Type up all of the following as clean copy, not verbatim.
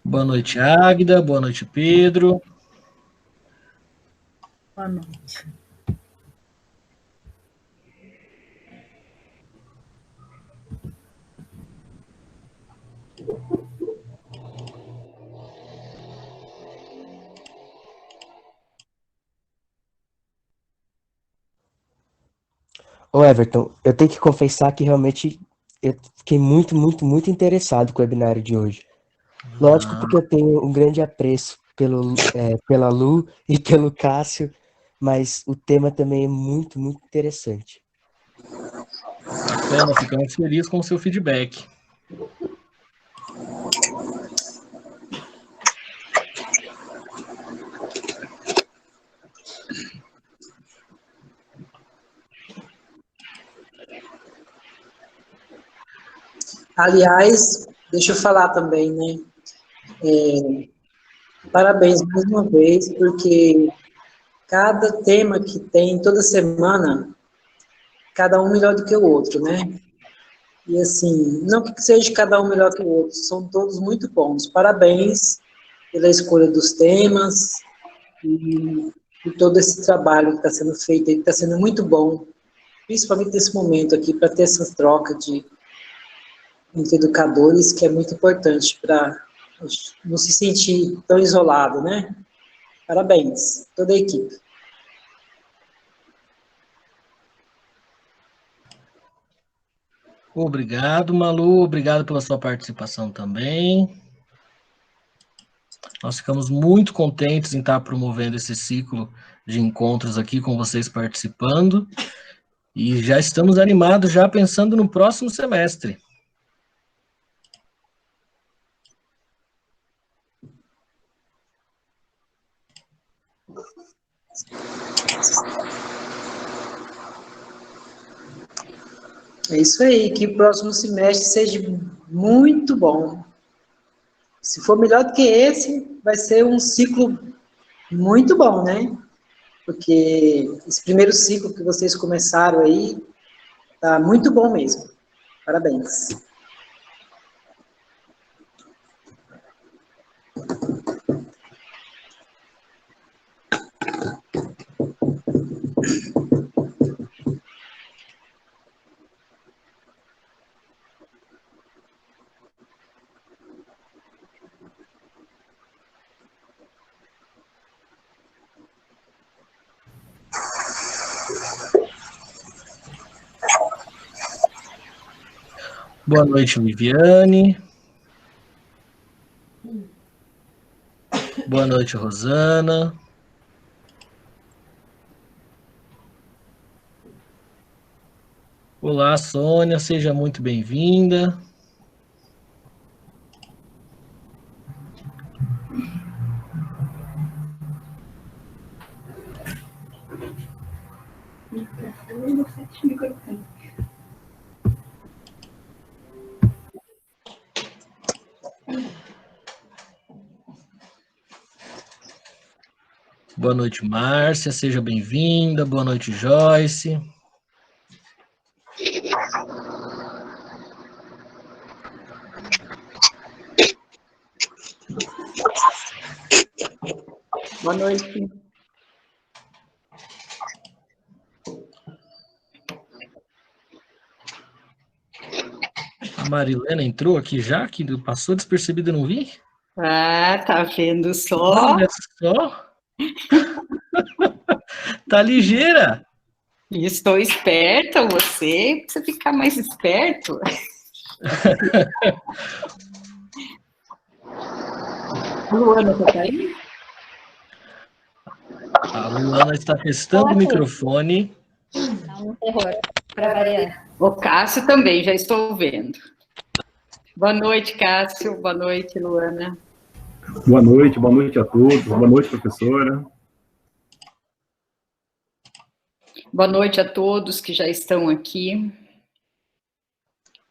Boa noite, Águida. Boa noite, Pedro. Boa noite. Ô Everton, eu tenho que confessar que realmente eu fiquei muito interessado com o webinário de hoje. Lógico, porque eu tenho um grande apreço pela Lu e pelo Cássio, mas o tema também é muito interessante. Bacana, ficamos felizes com o seu feedback. Aliás, deixa eu falar também, né? Parabéns mais uma vez, porque cada tema que tem toda semana, cada um melhor do que o outro, né? E assim, não que seja cada um melhor que o outro, são todos muito bons. Parabéns pela escolha dos temas e por todo esse trabalho que está sendo feito aí, que está sendo muito bom, principalmente nesse momento aqui, para ter essa troca entre educadores, que é muito importante para não se sentir tão isolado, né? Parabéns, toda a equipe. Obrigado, Malu. Obrigado pela sua participação também. Nós ficamos muito contentes em estar promovendo esse ciclo de encontros aqui com vocês participando. E já estamos animados, já pensando no próximo semestre. É isso aí, que o próximo semestre seja muito bom. Se for melhor do que esse, vai ser um ciclo muito bom, né? Porque esse primeiro ciclo que vocês começaram aí, tá muito bom mesmo. Parabéns. Boa noite, Viviane. Boa noite, Rosana. Olá, Sônia, seja muito bem-vinda. Boa noite, Márcia, seja bem-vinda. Boa noite, Joyce. Boa noite. A Marilena entrou aqui já, que passou despercebida, não vi? Ah, tá vendo só? Olha só. Tá ligeira. Estou esperta, você precisa ficar mais esperto. Luana, você tá aí? A Luana está testando o microfone. Tá um terror, para variar. O Cássio também, já estou vendo. Boa noite, Cássio. Boa noite, Luana. Boa noite a todos. Boa noite, professora. Boa noite a todos que já estão aqui.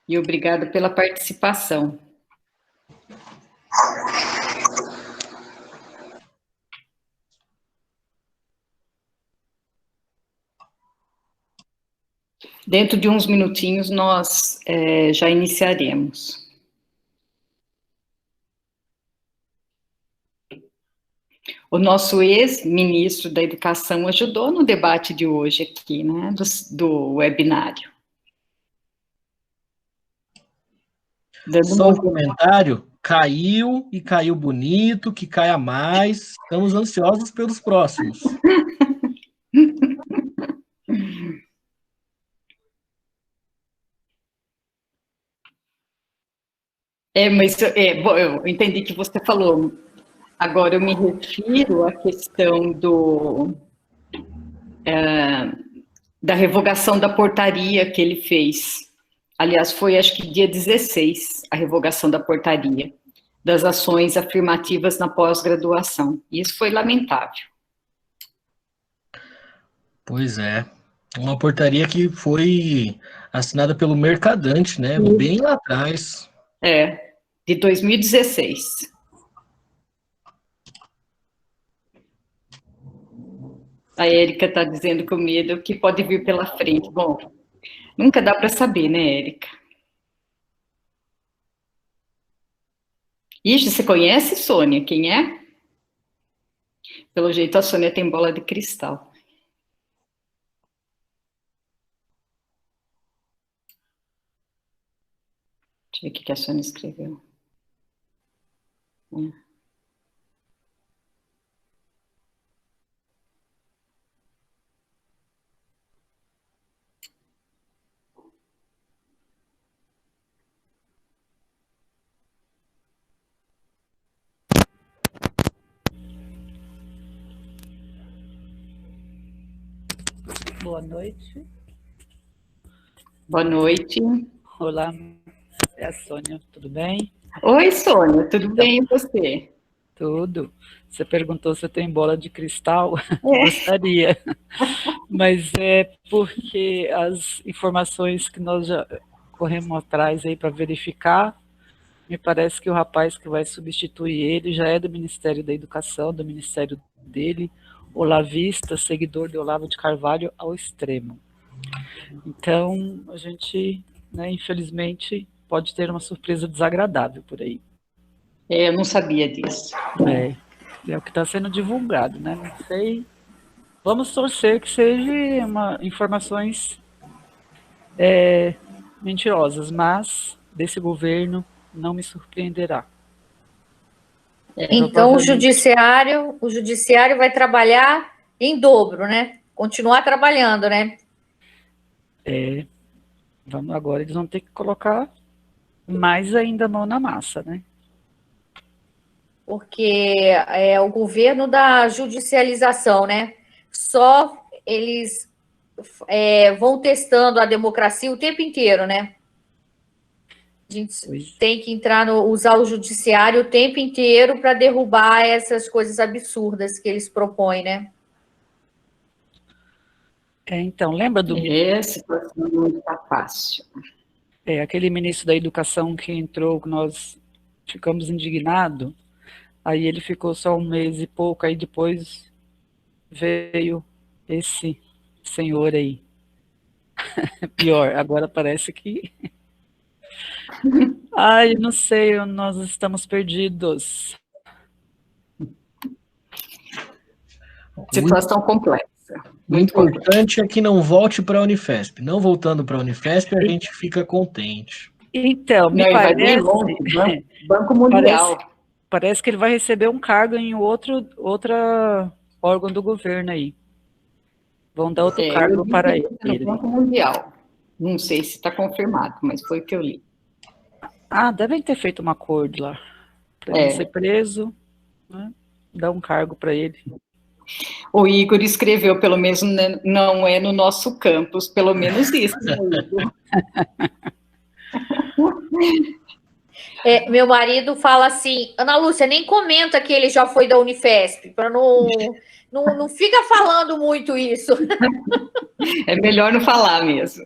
E obrigada pela participação. Dentro de uns minutinhos nós já iniciaremos. O nosso ex-ministro da Educação ajudou no debate de hoje aqui, né, do webinário. Só um comentário, caiu e caiu bonito, que caia mais. Estamos ansiosos pelos próximos. Bom, eu entendi que você falou. Agora eu me refiro à questão da revogação da portaria que ele fez. Aliás, foi acho que dia 16, a revogação da portaria, das ações afirmativas na pós-graduação. Isso foi lamentável. Pois é. Uma portaria que foi assinada pelo Mercadante, né? Bem lá atrás. De 2016. A Érica está dizendo que o medo é o que pode vir pela frente. Bom, nunca dá para saber, né, Érica? Ixi, você conhece Sônia? Quem é? Pelo jeito, a Sônia tem bola de cristal. Deixa eu ver o que a Sônia escreveu. Boa noite. Boa noite. Olá, é a Sônia, tudo bem? Oi, Sônia, tudo bem e você? Tudo. Você perguntou se eu tenho bola de cristal? Gostaria. Mas é porque as informações que nós já corremos atrás aí para verificar, me parece que o rapaz que vai substituir ele já é do Ministério da Educação, do ministério dele, olavista, seguidor de Olavo de Carvalho ao extremo. Então, a gente, né, infelizmente, pode ter uma surpresa desagradável por aí. Eu não sabia disso. É o que está sendo divulgado, né? Não sei. Vamos torcer que sejam informações mentirosas, mas desse governo não me surpreenderá. Então o judiciário vai trabalhar em dobro, né? Continuar trabalhando, né? Agora eles vão ter que colocar mais ainda a mão na massa, né? Porque é o governo da judicialização, né? Só eles vão testando a democracia o tempo inteiro, né? A gente tem que usar o judiciário o tempo inteiro para derrubar essas coisas absurdas que eles propõem, né? Então, lembra do... A situação não está fácil. Aquele ministro da Educação que entrou, que nós ficamos indignados, aí ele ficou só 1 mês e pouco, aí depois veio esse senhor aí. Pior, agora parece que... Ai, não sei, nós estamos perdidos. Situação complexa. O importante é que não volte para a Unifesp. Não voltando para a Unifesp, a gente fica contente. Então, me Não, parece... vai bem longe, Banco Mundial. Parece que ele vai receber um cargo em outro órgão do governo aí. Vão dar outro cargo para ele. No Banco Mundial. Não sei se está confirmado, mas foi o que eu li. Devem ter feito um acordo lá. Para ele ser preso, né? Dar um cargo para ele. O Igor escreveu, pelo menos não é no nosso campus, pelo menos isso, né, Igor? Meu marido fala assim, Ana Lúcia, nem comenta que ele já foi da Unifesp, para não fica falando muito isso. É melhor não falar mesmo.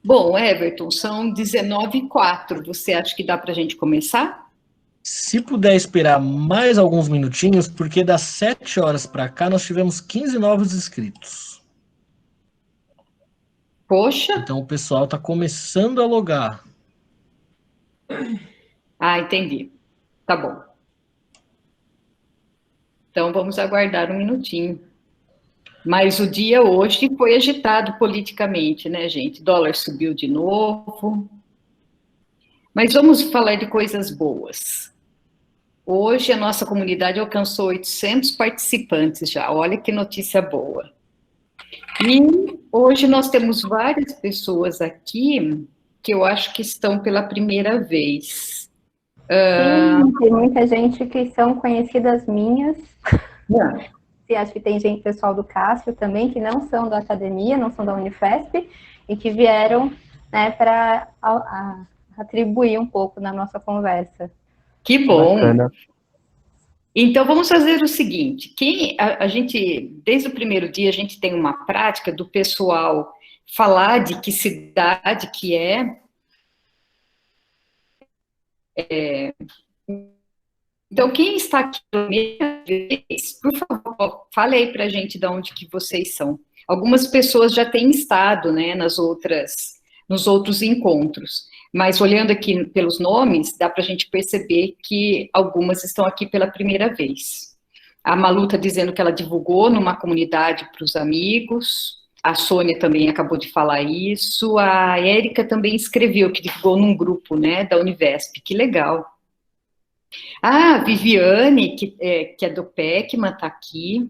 Bom, Everton, são 19h04. Você acha que dá para a gente começar? Se puder esperar mais alguns minutinhos, porque das 7 horas para cá nós tivemos 15 novos inscritos. Poxa! Então o pessoal está começando a logar. Ah, entendi. Tá bom. Então, vamos aguardar um minutinho. Mas o dia hoje foi agitado politicamente, né, gente? Dólar subiu de novo. Mas vamos falar de coisas boas. Hoje a nossa comunidade alcançou 800 participantes já. Olha que notícia boa. E hoje nós temos várias pessoas aqui que eu acho que estão pela primeira vez. Sim, tem muita gente que são conhecidas minhas. Não. E acho que tem gente, pessoal do Cássio também, que não são da academia, não são da Unifesp, e que vieram, né, para atribuir um pouco na nossa conversa. Que bom! Bacana. Então, vamos fazer o seguinte, a gente, desde o primeiro dia, a gente tem uma prática do pessoal falar de que cidade que é. Então, quem está aqui pela primeira vez, por favor, fale aí para a gente de onde que vocês são. Algumas pessoas já têm estado, né, nos outros encontros, mas olhando aqui pelos nomes, dá para a gente perceber que algumas estão aqui pela primeira vez. A Malu está dizendo que ela divulgou numa comunidade para os amigos, a Sônia também acabou de falar isso, a Érica também escreveu que divulgou num grupo, né, da Univesp, que legal. Ah, a Viviane, que é do PECMA, está aqui.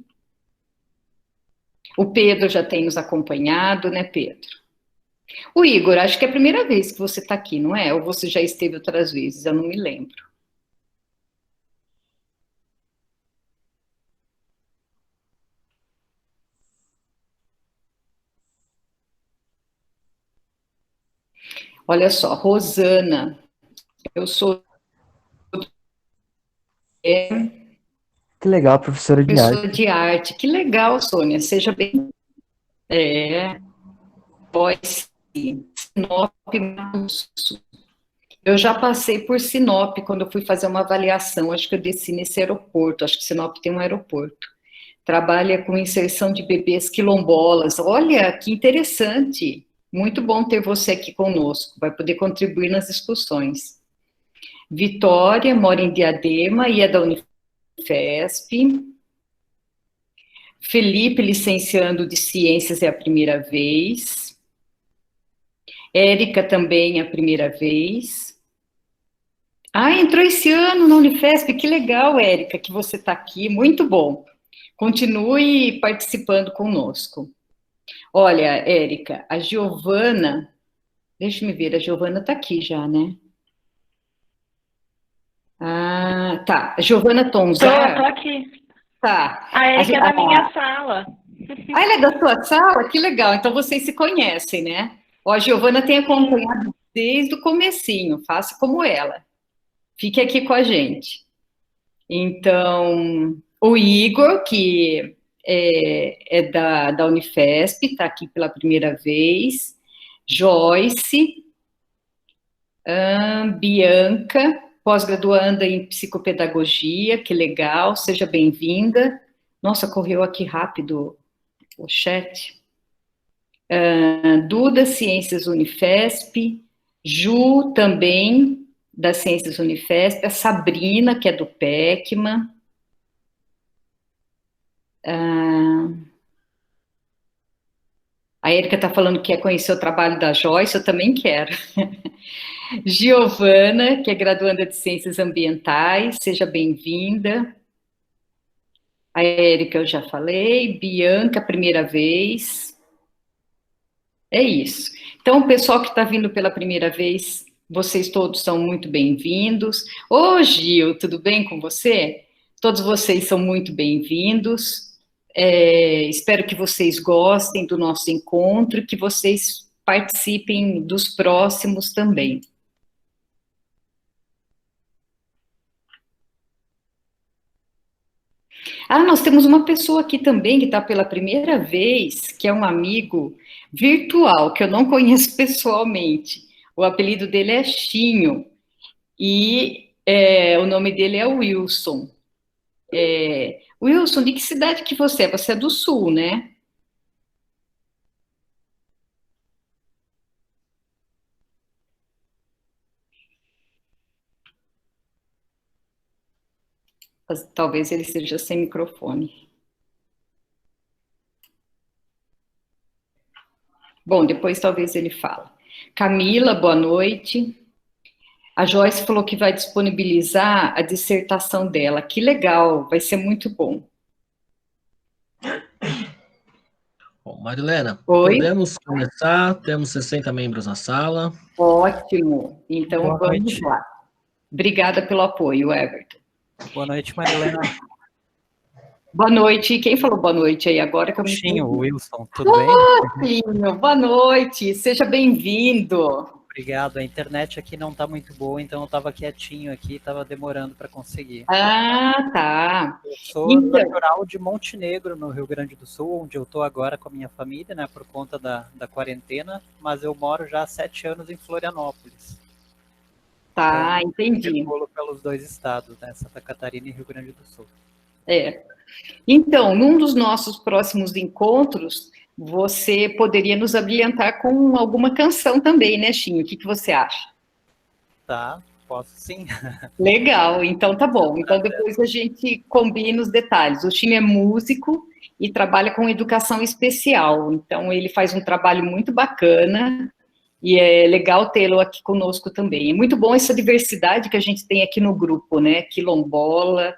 O Pedro já tem nos acompanhado, né, Pedro? O Igor, acho que é a primeira vez que você está aqui, não é? Ou você já esteve outras vezes, eu não me lembro. Olha só, Rosana, eu sou Que legal, professora de professora arte. de arte. Que legal, Sônia, seja bem... Pode sim. Sinop, Mato Sul. Eu já passei por Sinop quando eu fui fazer uma avaliação, acho que eu desci nesse aeroporto, acho que Sinop tem um aeroporto. Trabalha com inserção de bebês quilombolas. Olha, que interessante. Muito bom ter você aqui conosco, vai poder contribuir nas discussões. Vitória mora em Diadema e é da Unifesp. Felipe, licenciando de Ciências, é a primeira vez. Érica também é a primeira vez. Ah, entrou esse ano na Unifesp, que legal, Érica, que você está aqui, muito bom. Continue participando conosco. Olha, Érica, a Giovana, deixa eu ver, a Giovana está aqui já, né? Ah, tá. A Giovana Tonzar. Tô aqui. Tá. A Erika é da minha sala. Ah, ela é da sua sala? Que legal. Então vocês se conhecem, né? Ó, a Giovana tem acompanhado desde o comecinho. Faça como ela. Fique aqui com a gente. Então, o Igor, que é da Unifesp, está aqui pela primeira vez. Joyce, Bianca, pós-graduanda em psicopedagogia, que legal, seja bem-vinda. Nossa, correu aqui rápido o chat. Duda, Ciências Unifesp, Ju também, das Ciências Unifesp, a Sabrina, que é do PECMA. A Erika está falando que quer conhecer o trabalho da Joyce, eu também quero. Giovana, que é graduanda de Ciências Ambientais, seja bem-vinda. A Érica eu já falei, Bianca, primeira vez. É isso. Então, o pessoal que está vindo pela primeira vez, vocês todos são muito bem-vindos. Ô, Gil, tudo bem com você? Todos vocês são muito bem-vindos. Espero que vocês gostem do nosso encontro, que vocês participem dos próximos também. Ah, nós temos uma pessoa aqui também que está pela primeira vez, que é um amigo virtual, que eu não conheço pessoalmente. O apelido dele é Chinho, e o nome dele é Wilson. Wilson, de que cidade que você é? Você é do Sul, né? Talvez ele seja sem microfone. Bom, depois talvez ele fale. Camila, boa noite. A Joyce falou que vai disponibilizar a dissertação dela. Que legal, vai ser muito bom. Bom, Marilena, Oi? podemos começar? Temos 60 membros na sala. Ótimo. Então, Boa vamos noite. lá. Obrigada pelo apoio, Everton. Boa noite, Marilena. Boa noite. Quem falou boa noite aí agora? Que eu me Xinho, entendi. Wilson, tudo bem? Xinho, boa noite. Seja bem-vindo. Obrigado. A internet aqui não está muito boa, então eu estava quietinho aqui, estava demorando para conseguir. Ah, tá. Eu sou Então. natural de Montenegro, no Rio Grande do Sul, onde eu estou agora com a minha família, né, por conta da quarentena, mas eu moro já há 7 anos em Florianópolis. Tá, Então, entendi. circulo pelos 2 estados, né, Santa Catarina e Rio Grande do Sul. Então, num dos nossos próximos encontros, você poderia nos abrilhantar com alguma canção também, né, Xinho? O que você acha? Tá, posso sim. Legal, então tá bom. Então depois a gente combina os detalhes. O Xinho é músico e trabalha com educação especial, então ele faz um trabalho muito bacana e é legal tê-lo aqui conosco também. É muito bom essa diversidade que a gente tem aqui no grupo, né? Quilombola,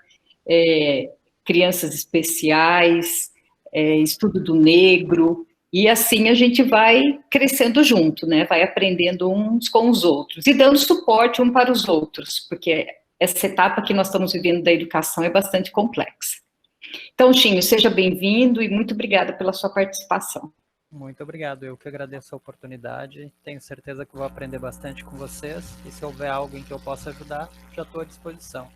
crianças especiais, estudo do negro, e assim a gente vai crescendo junto, né? Vai aprendendo uns com os outros e dando suporte um para os outros, porque essa etapa que nós estamos vivendo da educação é bastante complexa. Então, Xinho, seja bem-vindo e muito obrigada pela sua participação. Muito obrigado, eu que agradeço a oportunidade, tenho certeza que vou aprender bastante com vocês, e se houver algo em que eu possa ajudar, já estou à disposição.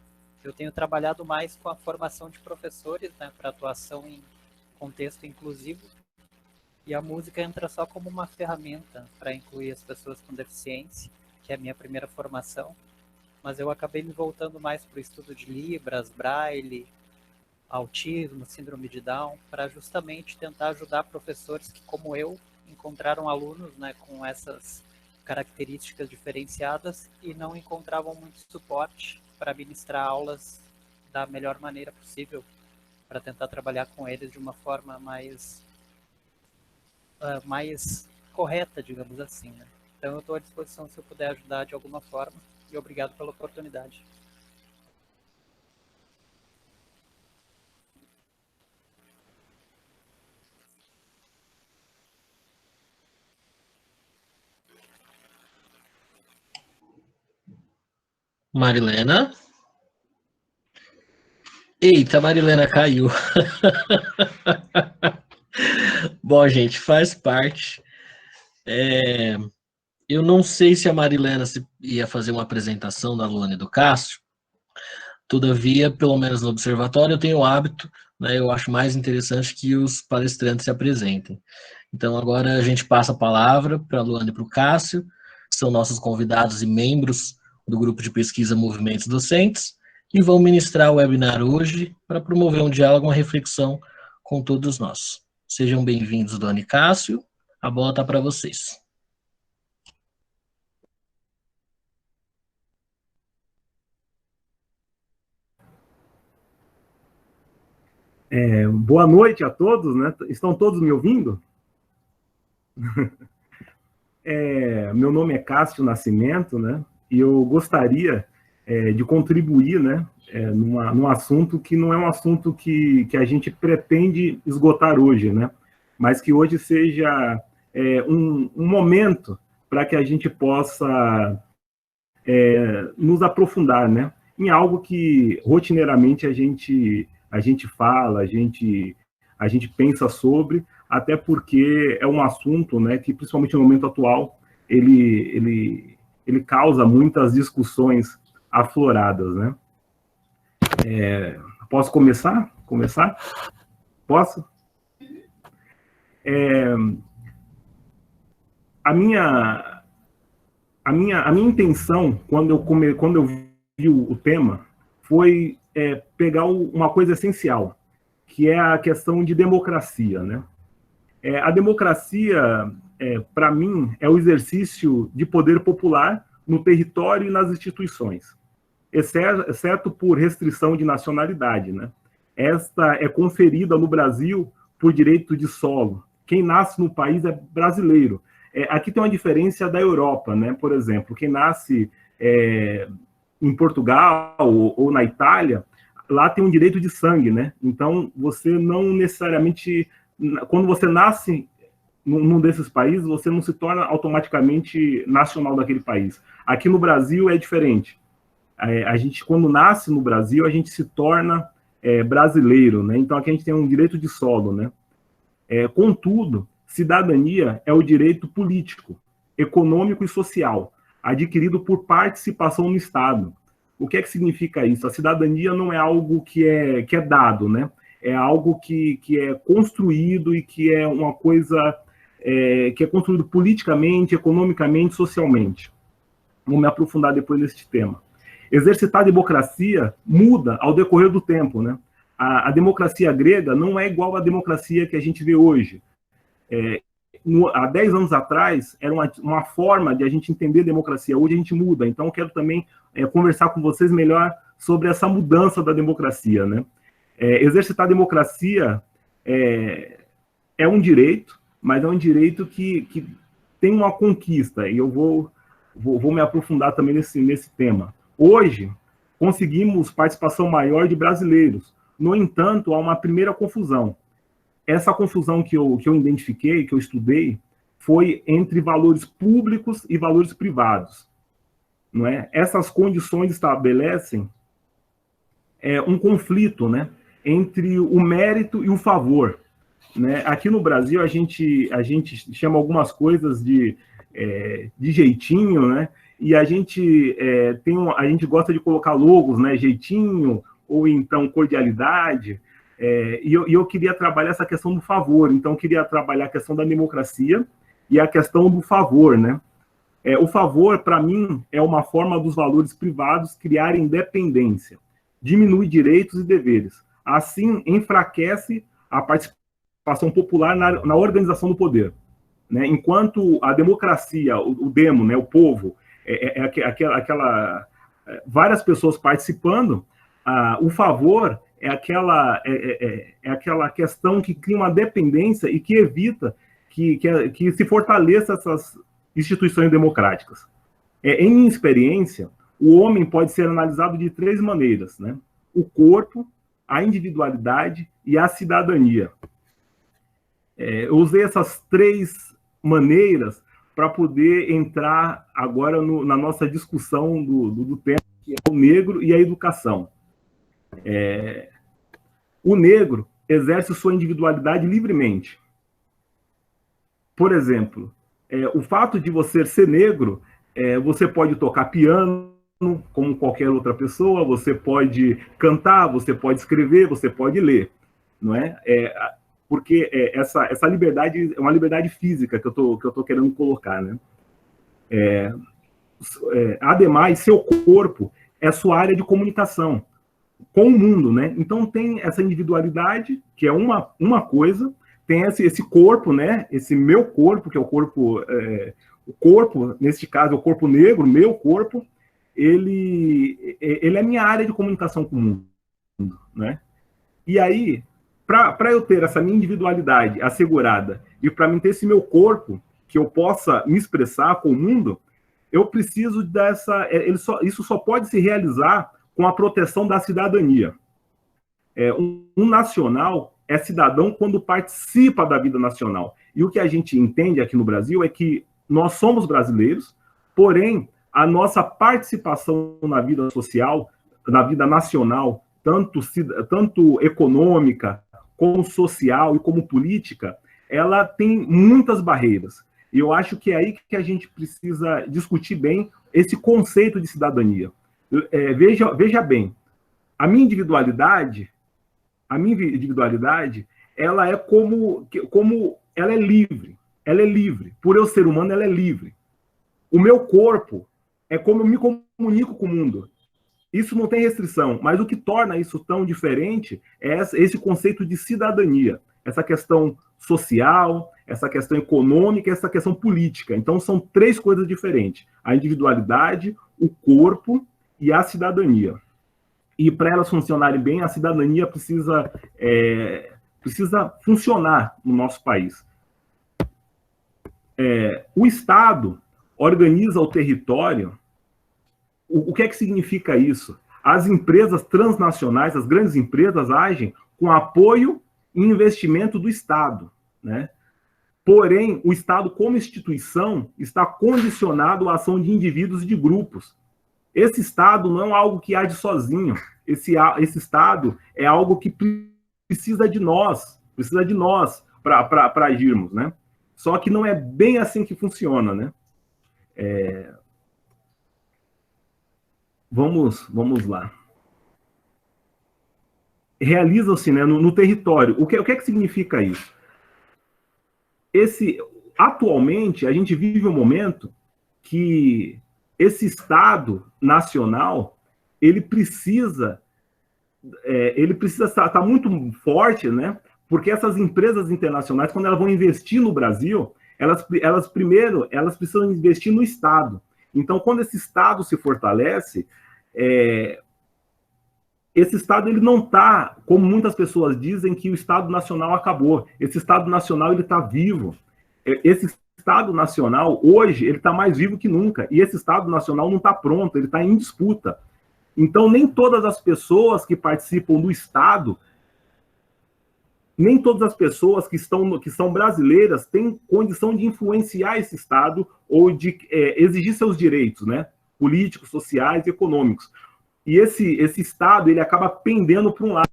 Eu tenho trabalhado mais com a formação de professores, né, para atuação em contexto inclusivo, e a música entra só como uma ferramenta para incluir as pessoas com deficiência, que é a minha primeira formação, mas eu acabei me voltando mais para o estudo de Libras, Braille, autismo, síndrome de Down, para justamente tentar ajudar professores que, como eu, encontraram alunos, né, com essas características diferenciadas e não encontravam muito suporte para ministrar aulas da melhor maneira possível, para tentar trabalhar com eles de uma forma mais correta, digamos assim, né? Então eu estou à disposição se eu puder ajudar de alguma forma, e obrigado pela oportunidade. Marilena? Eita, a Marilena caiu. Bom, gente, faz parte. Eu não sei se a Marilena ia fazer uma apresentação da Luana e do Cássio, todavia, pelo menos no observatório, eu tenho o hábito, né, eu acho mais interessante que os palestrantes se apresentem. Então, agora a gente passa a palavra para a Luana e para o Cássio, que são nossos convidados e membros do grupo de pesquisa Movimentos Docentes, e vão ministrar o webinar hoje para promover um diálogo, uma reflexão com todos nós. Sejam bem-vindos, Luana e Cássio, a bola está para vocês. Boa noite a todos, né? Estão todos me ouvindo? Meu nome é Cássio Nascimento, né? E eu gostaria de contribuir, né? Num assunto que não é um assunto que a gente pretende esgotar hoje, né? Mas que hoje seja um momento para que a gente possa nos aprofundar, né? Em algo que rotineiramente a gente fala, a gente pensa sobre, até porque é um assunto, né, que principalmente no momento atual, ele causa muitas discussões afloradas, né? Posso começar? Posso? A minha intenção, quando eu vi o tema, foi pegar uma coisa essencial, que é a questão de democracia, né? A democracia, para mim, é o exercício de poder popular no território e nas instituições. exceto por restrição de nacionalidade, né? Esta é conferida no Brasil por direito de solo. Quem nasce no país é brasileiro. Aqui tem uma diferença da Europa, né? Por exemplo, quem nasce em Portugal ou na Itália, lá tem um direito de sangue, né? Então, você não necessariamente... Quando você nasce num desses países, você não se torna automaticamente nacional daquele país. Aqui no Brasil é diferente. A gente, quando nasce no Brasil, a gente se torna brasileiro, né? Então, aqui a gente tem um direito de solo, né? Contudo, cidadania é o direito político, econômico e social, adquirido por participação no Estado. O que é que significa isso? A cidadania não é algo que é dado, né? É algo que é construído e que é uma coisa que é construído politicamente, economicamente, socialmente. Vou me aprofundar depois nesse tema. Exercitar a democracia muda ao decorrer do tempo, né? A democracia grega não é igual à democracia que a gente vê hoje. Há 10 anos atrás, era uma forma de a gente entender democracia. Hoje a gente muda. Então, eu quero também conversar com vocês melhor sobre essa mudança da democracia, né? Exercitar a democracia é um direito, mas é um direito que tem uma conquista. E eu vou me aprofundar também nesse tema. Hoje, conseguimos participação maior de brasileiros. No entanto, há uma primeira confusão. Essa confusão que eu identifiquei, que eu estudei, foi entre valores públicos e valores privados. Não é? Essas condições estabelecem um conflito, né, entre o mérito e o favor. Né? Aqui no Brasil, a gente chama algumas coisas de jeitinho, né? E a gente gosta de colocar logos, né? Jeitinho, ou então cordialidade. E eu queria trabalhar essa questão do favor. Então, eu queria trabalhar a questão da democracia e a questão do favor, né? O favor, para mim, é uma forma dos valores privados criarem dependência, diminui direitos e deveres. Assim, enfraquece a participação popular na organização do poder. Né? Enquanto a democracia, o demo, né, o povo, várias pessoas participando, o favor é aquela questão que cria uma dependência e que evita que se fortaleça essas instituições democráticas. Em minha experiência, o homem pode ser analisado de 3 maneiras, né? O corpo, a individualidade e a cidadania. Eu usei essas 3 maneiras para poder entrar agora na nossa discussão do tema, que é o negro e a educação. O negro exerce sua individualidade livremente. Por exemplo, o fato de você ser negro, você pode tocar piano, como qualquer outra pessoa, você pode cantar, você pode escrever, você pode ler, não é? Porque essa liberdade é uma liberdade física que eu tô querendo colocar, né? Ademais, seu corpo é sua área de comunicação com o mundo, né? Então tem essa individualidade, que é uma coisa, tem esse corpo, né? Esse meu corpo, que é o corpo, neste caso, é o corpo negro, meu corpo, ele é minha área de comunicação com o mundo, né? E aí, para eu ter essa minha individualidade assegurada e para mim ter esse meu corpo, que eu possa me expressar com o mundo, eu preciso isso só pode se realizar com a proteção da cidadania. Um nacional é cidadão quando participa da vida nacional. E o que a gente entende aqui no Brasil é que nós somos brasileiros, porém, a nossa participação na vida social, na vida nacional, tanto econômica, como social e como política, ela tem muitas barreiras. E eu acho que é aí que a gente precisa discutir bem esse conceito de cidadania. Veja bem, a minha individualidade, ela é como ela é livre. Ela é livre. Por eu ser humano, ela é livre. O meu corpo é como eu me comunico com o mundo. Isso não tem restrição, mas o que torna isso tão diferente é esse conceito de cidadania, essa questão social, essa questão econômica, essa questão política. Então, são 3 coisas diferentes. A individualidade, o corpo e a cidadania. E para elas funcionarem bem, a cidadania precisa funcionar no nosso país. O Estado organiza o território. O que é que significa isso? As empresas transnacionais, as grandes empresas, agem com apoio e investimento do Estado, né? Porém, o Estado, como instituição, está condicionado à ação de indivíduos e de grupos. Esse Estado não é algo que age sozinho. Esse Estado é algo que precisa de nós para agirmos, né? Só que não é bem assim que funciona, né? Vamos lá. Realiza-se, né, no território. O que é que significa isso? Atualmente, a gente vive um momento que esse Estado nacional, ele precisa estar muito forte, né? Porque essas empresas internacionais, quando elas vão investir no Brasil, elas precisam investir no Estado. Então, quando esse Estado se fortalece, esse Estado ele não está, como muitas pessoas dizem, que o Estado Nacional acabou. Esse Estado Nacional ele está vivo. Esse Estado Nacional, hoje, ele está mais vivo que nunca. E esse Estado Nacional não está pronto, ele está em disputa. Então, nem todas as pessoas que participam do Estado, nem todas as pessoas que são brasileiras têm condição de influenciar esse Estado ou de exigir seus direitos, né? Políticos, sociais e econômicos. E esse Estado, ele acaba pendendo para um lado,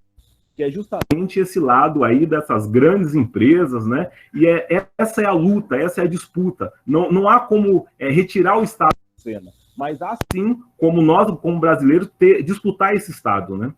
que é justamente esse lado aí dessas grandes empresas, né? E essa é a luta, essa é a disputa. Não há como retirar o Estado da cena, mas há sim como nós, como brasileiros, disputar esse Estado, né?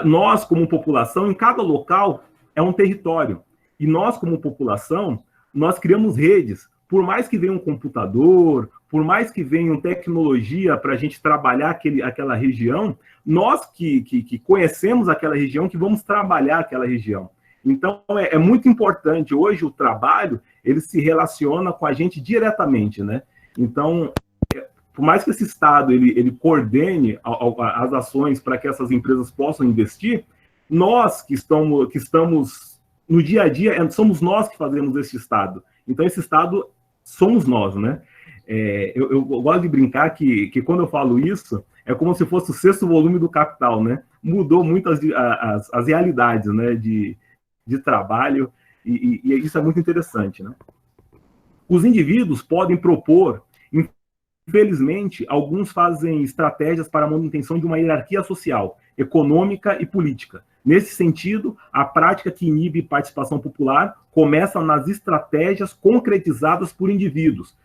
Nós, como população, em cada local é um território. E nós, como população, nós criamos redes. Por mais que venha um computador, por mais que venha tecnologia para a gente trabalhar aquela região, nós que conhecemos aquela região, que vamos trabalhar aquela região. Então, é muito importante. Hoje, o trabalho, ele se relaciona com a gente diretamente, né? Então, por mais que esse Estado ele coordene as ações para que essas empresas possam investir, nós que estamos no dia a dia, somos nós que fazemos esse Estado. Então, esse Estado somos nós, né? Eu gosto de brincar que quando eu falo isso, é como se fosse o 6º volume do Capital, né? Mudou muito as realidades, né? De trabalho, e isso é muito interessante, né? Os indivíduos podem propor, infelizmente, alguns fazem estratégias para a manutenção de uma hierarquia social, econômica e política. Nesse sentido, a prática que inibe participação popular começa nas estratégias concretizadas por indivíduos.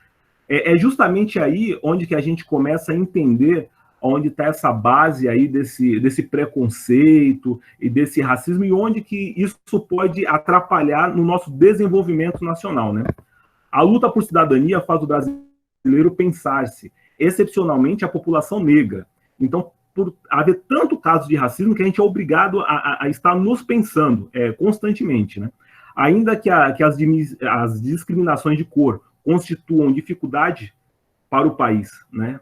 É justamente aí onde que a gente começa a entender onde está essa base aí desse preconceito e desse racismo, e onde que isso pode atrapalhar no nosso desenvolvimento nacional, né? A luta por cidadania faz o brasileiro pensar-se, excepcionalmente, a população negra. Então, por haver tanto caso de racismo que a gente é obrigado a estar nos pensando constantemente, né? Ainda que as discriminações de cor constituam dificuldade para o país, né?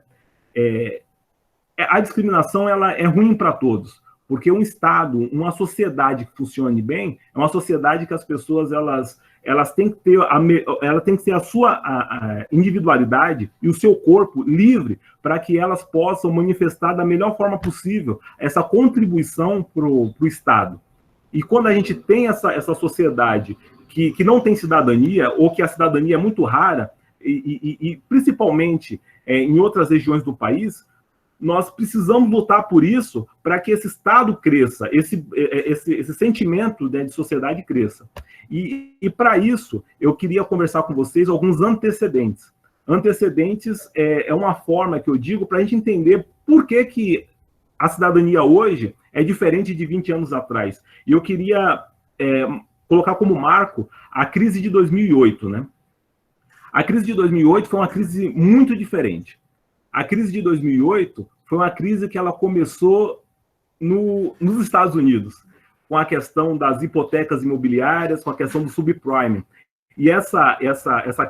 A discriminação ela é ruim para todos, porque um Estado, uma sociedade que funcione bem, é uma sociedade que as pessoas elas têm que ter a sua individualidade e o seu corpo livre para que elas possam manifestar da melhor forma possível essa contribuição para o Estado. E quando a gente tem essa sociedade que não tem cidadania, ou que a cidadania é muito rara, e principalmente em outras regiões do país, nós precisamos lutar por isso para que esse Estado cresça, esse sentimento, né, de sociedade cresça. E para isso, eu queria conversar com vocês alguns antecedentes. Antecedentes é uma forma que eu digo para a gente entender por que a cidadania hoje é diferente de 20 anos atrás. E eu queria colocar como marco a crise de 2008, né? A crise de 2008 foi uma crise muito diferente. A crise de 2008 foi uma crise que ela começou nos Estados Unidos, com a questão das hipotecas imobiliárias, com a questão do subprime. E essa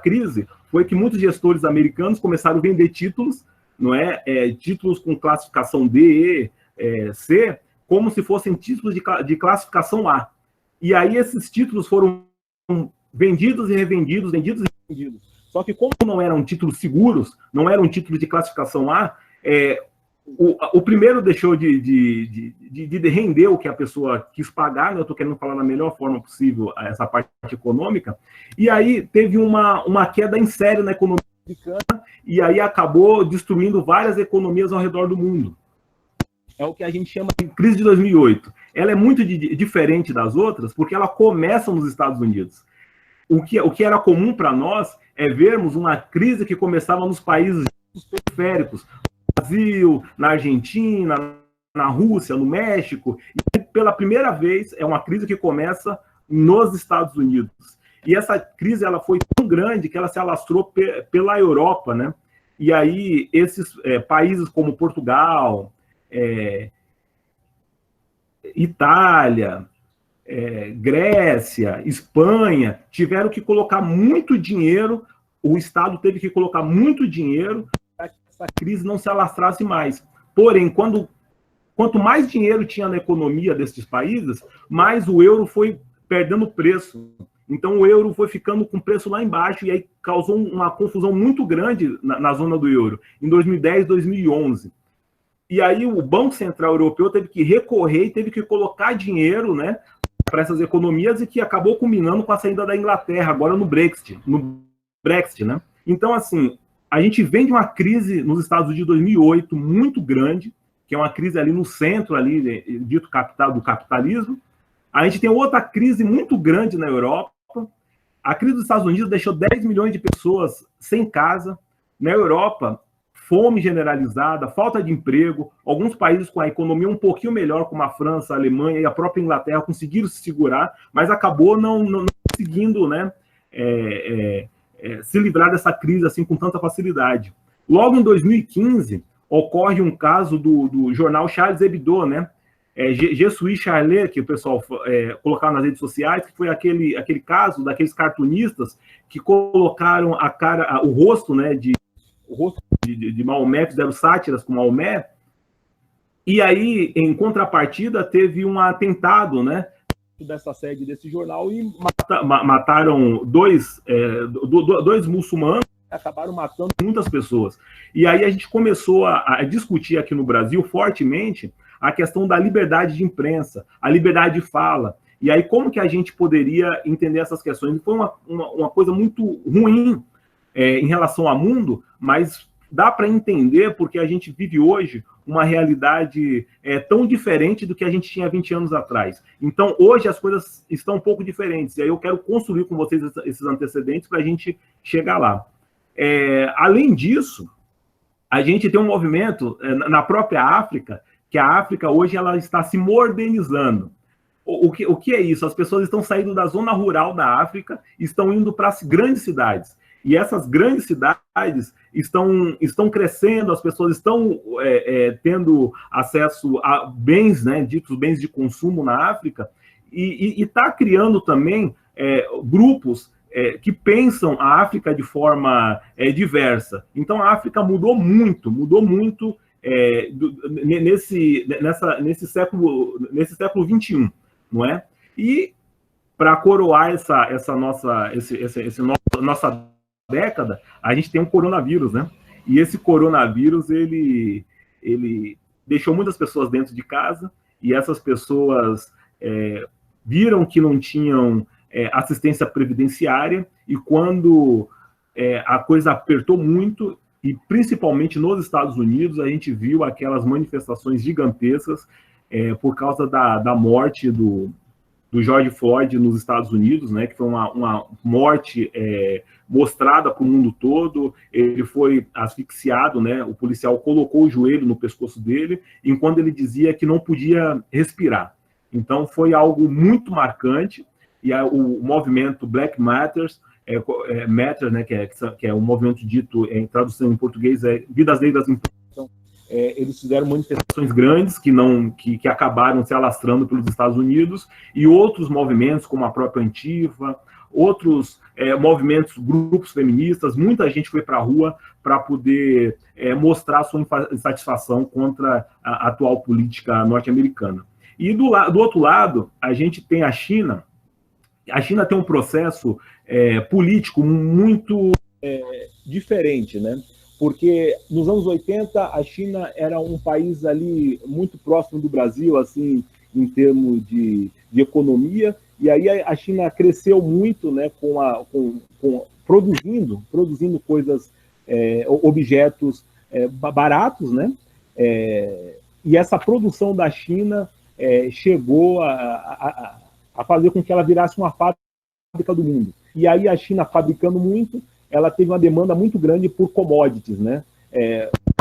crise foi que muitos gestores americanos começaram a vender títulos, não é? Títulos com classificação D, E, C, como se fossem títulos de classificação A. E aí esses títulos foram vendidos e revendidos, vendidos e revendidos. Só que como não eram títulos seguros, não eram títulos de classificação A, o primeiro deixou de render o que a pessoa quis pagar, né? Eu estou querendo falar da melhor forma possível essa parte econômica, e aí teve uma queda em série na economia americana, e aí acabou destruindo várias economias ao redor do mundo. É o que a gente chama de crise de 2008. Ela é muito diferente das outras, porque ela começa nos Estados Unidos. O que era comum para nós é vermos uma crise que começava nos países periféricos, no Brasil, na Argentina, na Rússia, no México, e pela primeira vez é uma crise que começa nos Estados Unidos. E essa crise ela foi tão grande que ela se alastrou pela Europa, né? E aí esses países como Portugal, Itália, Grécia, Espanha, tiveram que colocar muito dinheiro, o Estado teve que colocar muito dinheiro para que essa crise não se alastrasse mais. Porém, quanto mais dinheiro tinha na economia desses países, mais o euro foi perdendo preço. Então, o euro foi ficando com preço lá embaixo, e aí causou uma confusão muito grande na zona do euro, em 2010, 2011. E aí o Banco Central Europeu teve que recorrer e teve que colocar dinheiro, né, para essas economias, e que acabou culminando com a saída da Inglaterra, agora no Brexit, né? Então, assim, a gente vem de uma crise nos Estados Unidos de 2008 muito grande, que é uma crise ali no centro, ali, dito do capitalismo. A gente tem outra crise muito grande na Europa. A crise dos Estados Unidos deixou 10 milhões de pessoas sem casa. Na Europa, fome generalizada, falta de emprego. Alguns países com a economia um pouquinho melhor, como a França, a Alemanha e a própria Inglaterra, conseguiram se segurar, mas acabou não conseguindo, né, se livrar dessa crise assim com tanta facilidade. Logo em 2015, ocorre um caso do jornal Charles Hebdo, né? Je suis Charlie, que o pessoal colocava nas redes sociais, que foi aquele caso daqueles cartunistas que colocaram o rosto, né, de Maomé, fizeram sátiras com Maomé, e aí, em contrapartida, teve um atentado, né, dessa sede desse jornal, e mataram dois muçulmanos, acabaram matando muitas pessoas. E aí a gente começou a discutir aqui no Brasil fortemente a questão da liberdade de imprensa, a liberdade de fala. E aí como que a gente poderia entender essas questões? E foi uma coisa muito ruim em relação ao mundo, mas dá para entender porque a gente vive hoje uma realidade tão diferente do que a gente tinha 20 anos atrás. Então, hoje as coisas estão um pouco diferentes, e aí eu quero construir com vocês esses antecedentes para a gente chegar lá. Além disso, a gente tem um movimento na própria África, que a África hoje ela está se modernizando. O que é isso? As pessoas estão saindo da zona rural da África, estão indo para as grandes cidades. E essas grandes cidades estão crescendo, as pessoas estão tendo acesso a bens, né, ditos bens de consumo na África, e está criando também grupos que pensam a África de forma diversa. Então, a África mudou muito nesse século XXI, não é? E para coroar essa nossa década, a gente tem um coronavírus, né? E esse coronavírus, ele deixou muitas pessoas dentro de casa, e essas pessoas viram que não tinham assistência previdenciária, e quando a coisa apertou muito, e principalmente nos Estados Unidos, a gente viu aquelas manifestações gigantescas por causa da morte do George Floyd nos Estados Unidos, né, que foi uma morte mostrada para o mundo todo. Ele foi asfixiado, né, o policial colocou o joelho no pescoço dele, enquanto ele dizia que não podia respirar. Então, foi algo muito marcante, e o movimento Black Matters, né, que é um movimento dito, em tradução em português, Vidas Negras Importam. Eles fizeram manifestações grandes que acabaram se alastrando pelos Estados Unidos, e outros movimentos, como a própria Antifa, outros movimentos, grupos feministas, muita gente foi para a rua para poder mostrar sua insatisfação contra a atual política norte-americana. E do outro lado, a gente tem a China. A China tem um processo político muito diferente, né? Porque nos anos 80 a China era um país ali muito próximo do Brasil, assim, em termos de economia, e aí a China cresceu muito, né, produzindo coisas, objetos baratos, né? E essa produção da China chegou a fazer com que ela virasse uma fábrica do mundo. E aí a China, fabricando muito, ela teve uma demanda muito grande por commodities, né?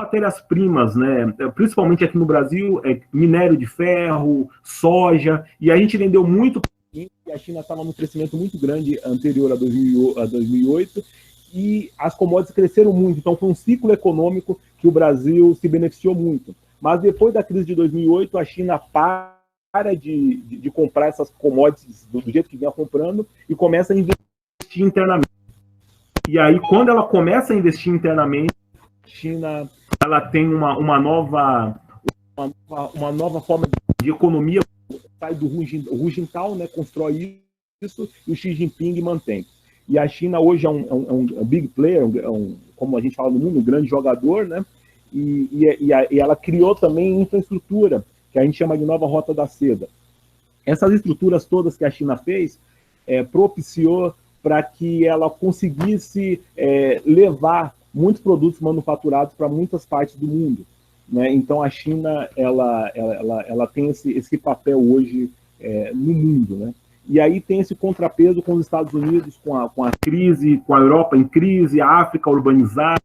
Matérias-primas, né? Principalmente aqui no Brasil, minério de ferro, soja, e a gente vendeu muito, e a China estava num crescimento muito grande anterior a 2008, e as commodities cresceram muito, então foi um ciclo econômico que o Brasil se beneficiou muito. Mas depois da crise de 2008, a China para de comprar essas commodities do jeito que vinha comprando e começa a investir internamente. E aí, quando ela começa a investir internamente, a China ela tem uma nova forma de economia, sai do Hu Jintao, né, constrói isso, e o Xi Jinping mantém. E a China hoje é um big player, como a gente fala no mundo, um grande jogador, né? E ela criou também infraestrutura, que a gente chama de nova Rota da Seda. Essas estruturas todas que a China fez propiciou para que ela conseguisse levar muitos produtos manufaturados para muitas partes do mundo, né? Então a China ela tem esse papel hoje no mundo, né? E aí tem esse contrapeso com os Estados Unidos, com a crise, com a Europa em crise, a África urbanizada,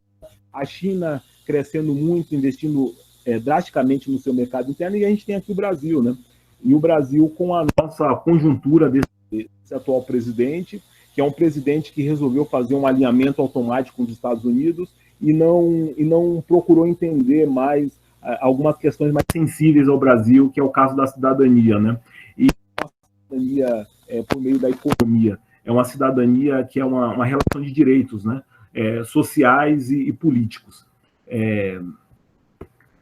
a China crescendo muito, investindo drasticamente no seu mercado interno, e a gente tem aqui o Brasil, né? E o Brasil, com a nossa conjuntura desse atual presidente, que é um presidente que resolveu fazer um alinhamento automático com os Estados Unidos e não procurou entender mais algumas questões mais sensíveis ao Brasil, que é o caso da cidadania, né? E a cidadania por meio da economia. É uma cidadania que é uma relação de direitos, né? Sociais e políticos.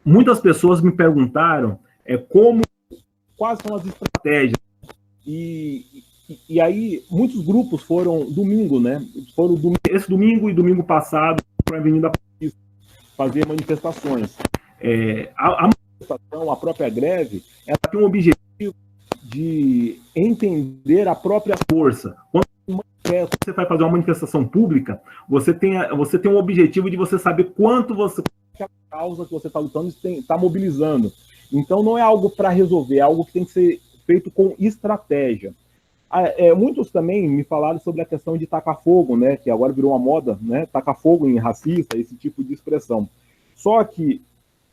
Muitas pessoas me perguntaram quais são as estratégias. E aí, muitos grupos foram domingo, né? Esse domingo e domingo passado para a Avenida Paulista fazer manifestações. A manifestação, a própria greve, ela tem um objetivo de entender a própria força. Quando você vai fazer uma manifestação pública, você tem um objetivo de você saber quanto a causa que você está lutando está mobilizando. Então, não é algo para resolver, é algo que tem que ser feito com estratégia. Muitos também me falaram sobre a questão de tacar fogo, né, que agora virou uma moda, né, tacar fogo em racista, esse tipo de expressão. Só que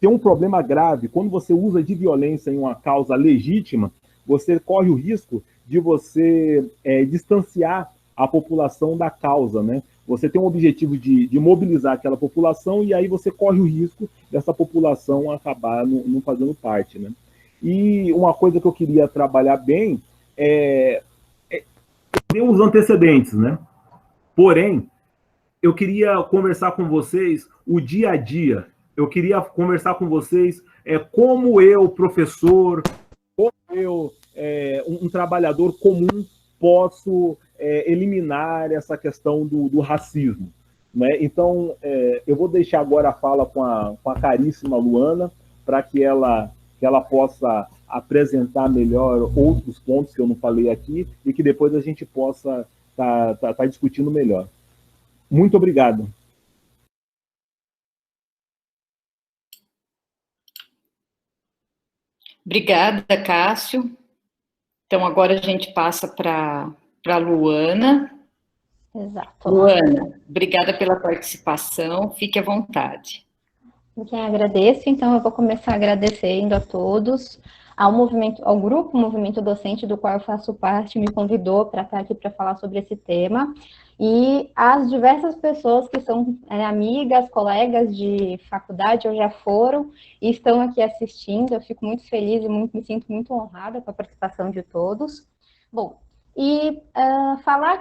tem um problema grave, quando você usa de violência em uma causa legítima, você corre o risco de você distanciar a população da causa, né? Você tem um objetivo de mobilizar aquela população e aí você corre o risco dessa população acabar não fazendo parte, né? E uma coisa que eu queria trabalhar bem tem os antecedentes, né? Porém, eu queria conversar com vocês o dia a dia. Eu queria conversar com vocês como eu, professor, como eu, um trabalhador comum, posso eliminar essa questão do racismo, né? Então, eu vou deixar agora a fala com a caríssima Luana, para que ela possa apresentar melhor outros pontos que eu não falei aqui e que depois a gente possa tá discutindo melhor. Muito obrigado. Obrigada, Cássio. Então, agora a gente passa para a Luana. Exato. Luana, obrigada pela participação, fique à vontade. Eu quem agradeço, então eu vou começar agradecendo a todos, ao grupo Movimento Docente, do qual eu faço parte, me convidou para estar aqui para falar sobre esse tema, e as diversas pessoas que são amigas, colegas de faculdade, ou já foram, e estão aqui assistindo. Eu fico muito feliz e me sinto muito honrada com a participação de todos. Bom, E falar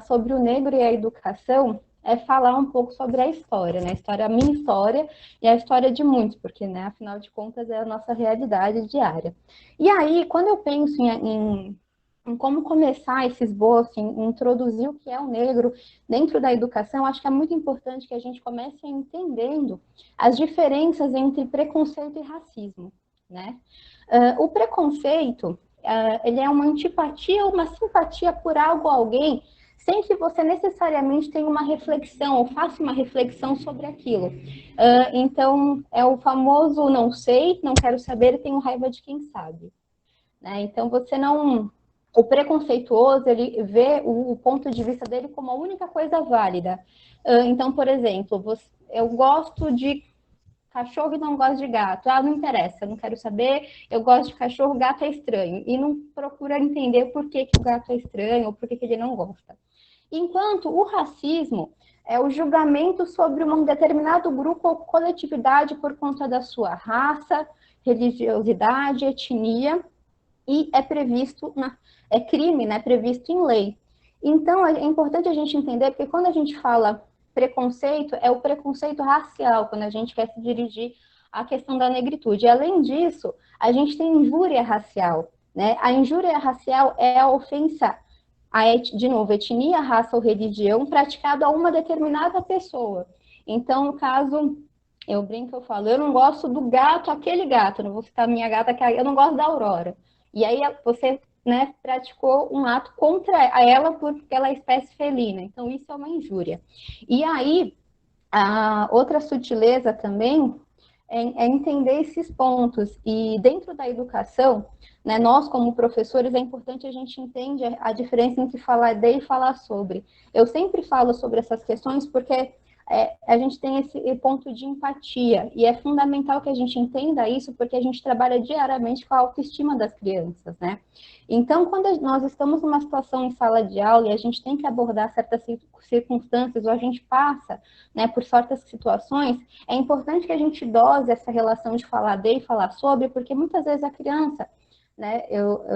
sobre o negro e a educação é falar um pouco sobre a história, né? A minha história e a história de muitos, porque, né, afinal de contas, é a nossa realidade diária. E aí, quando eu penso em como começar esse esboço, em introduzir o que é o negro dentro da educação, acho que é muito importante que a gente comece entendendo as diferenças entre preconceito e racismo, né? O preconceito, ele é uma antipatia ou uma simpatia por algo ou alguém, sem que você necessariamente tenha uma reflexão ou faça uma reflexão sobre aquilo. Então, é o famoso não sei, não quero saber, tenho raiva de quem sabe. Né? Então, você não... O preconceituoso, ele vê o ponto de vista dele como a única coisa válida. Então, por exemplo, eu gosto de cachorro e não gosto de gato. Ah, não interessa, eu não quero saber, eu gosto de cachorro, gato é estranho. E não procura entender por que o gato é estranho ou por que ele não gosta. Enquanto o racismo é o julgamento sobre um determinado grupo ou coletividade por conta da sua raça, religiosidade, etnia, e é previsto, é crime, né, previsto em lei. Então, é importante a gente entender, porque quando a gente fala preconceito, é o preconceito racial, quando a gente quer se dirigir à questão da negritude. E, além disso, a gente tem injúria racial, né? A injúria racial é a ofensa de novo, etnia, raça ou religião praticado a uma determinada pessoa. Então, no caso, eu brinco, eu falo, eu não gosto do gato, aquele gato, não vou citar a minha gata, eu não gosto da Aurora. E aí você, né, praticou um ato contra ela porque ela é espécie felina. Então, isso é uma injúria. E aí, a outra sutileza também é entender esses pontos. E dentro da educação, né, nós, como professores, é importante a gente entender a diferença entre falar de e falar sobre. Eu sempre falo sobre essas questões porque a gente tem esse ponto de empatia, e é fundamental que a gente entenda isso, porque a gente trabalha diariamente com a autoestima das crianças, né? Então, quando nós estamos numa situação em sala de aula e a gente tem que abordar certas circunstâncias, ou a gente passa, né, por certas situações, é importante que a gente dose essa relação de falar de e falar sobre, porque muitas vezes a criança, né,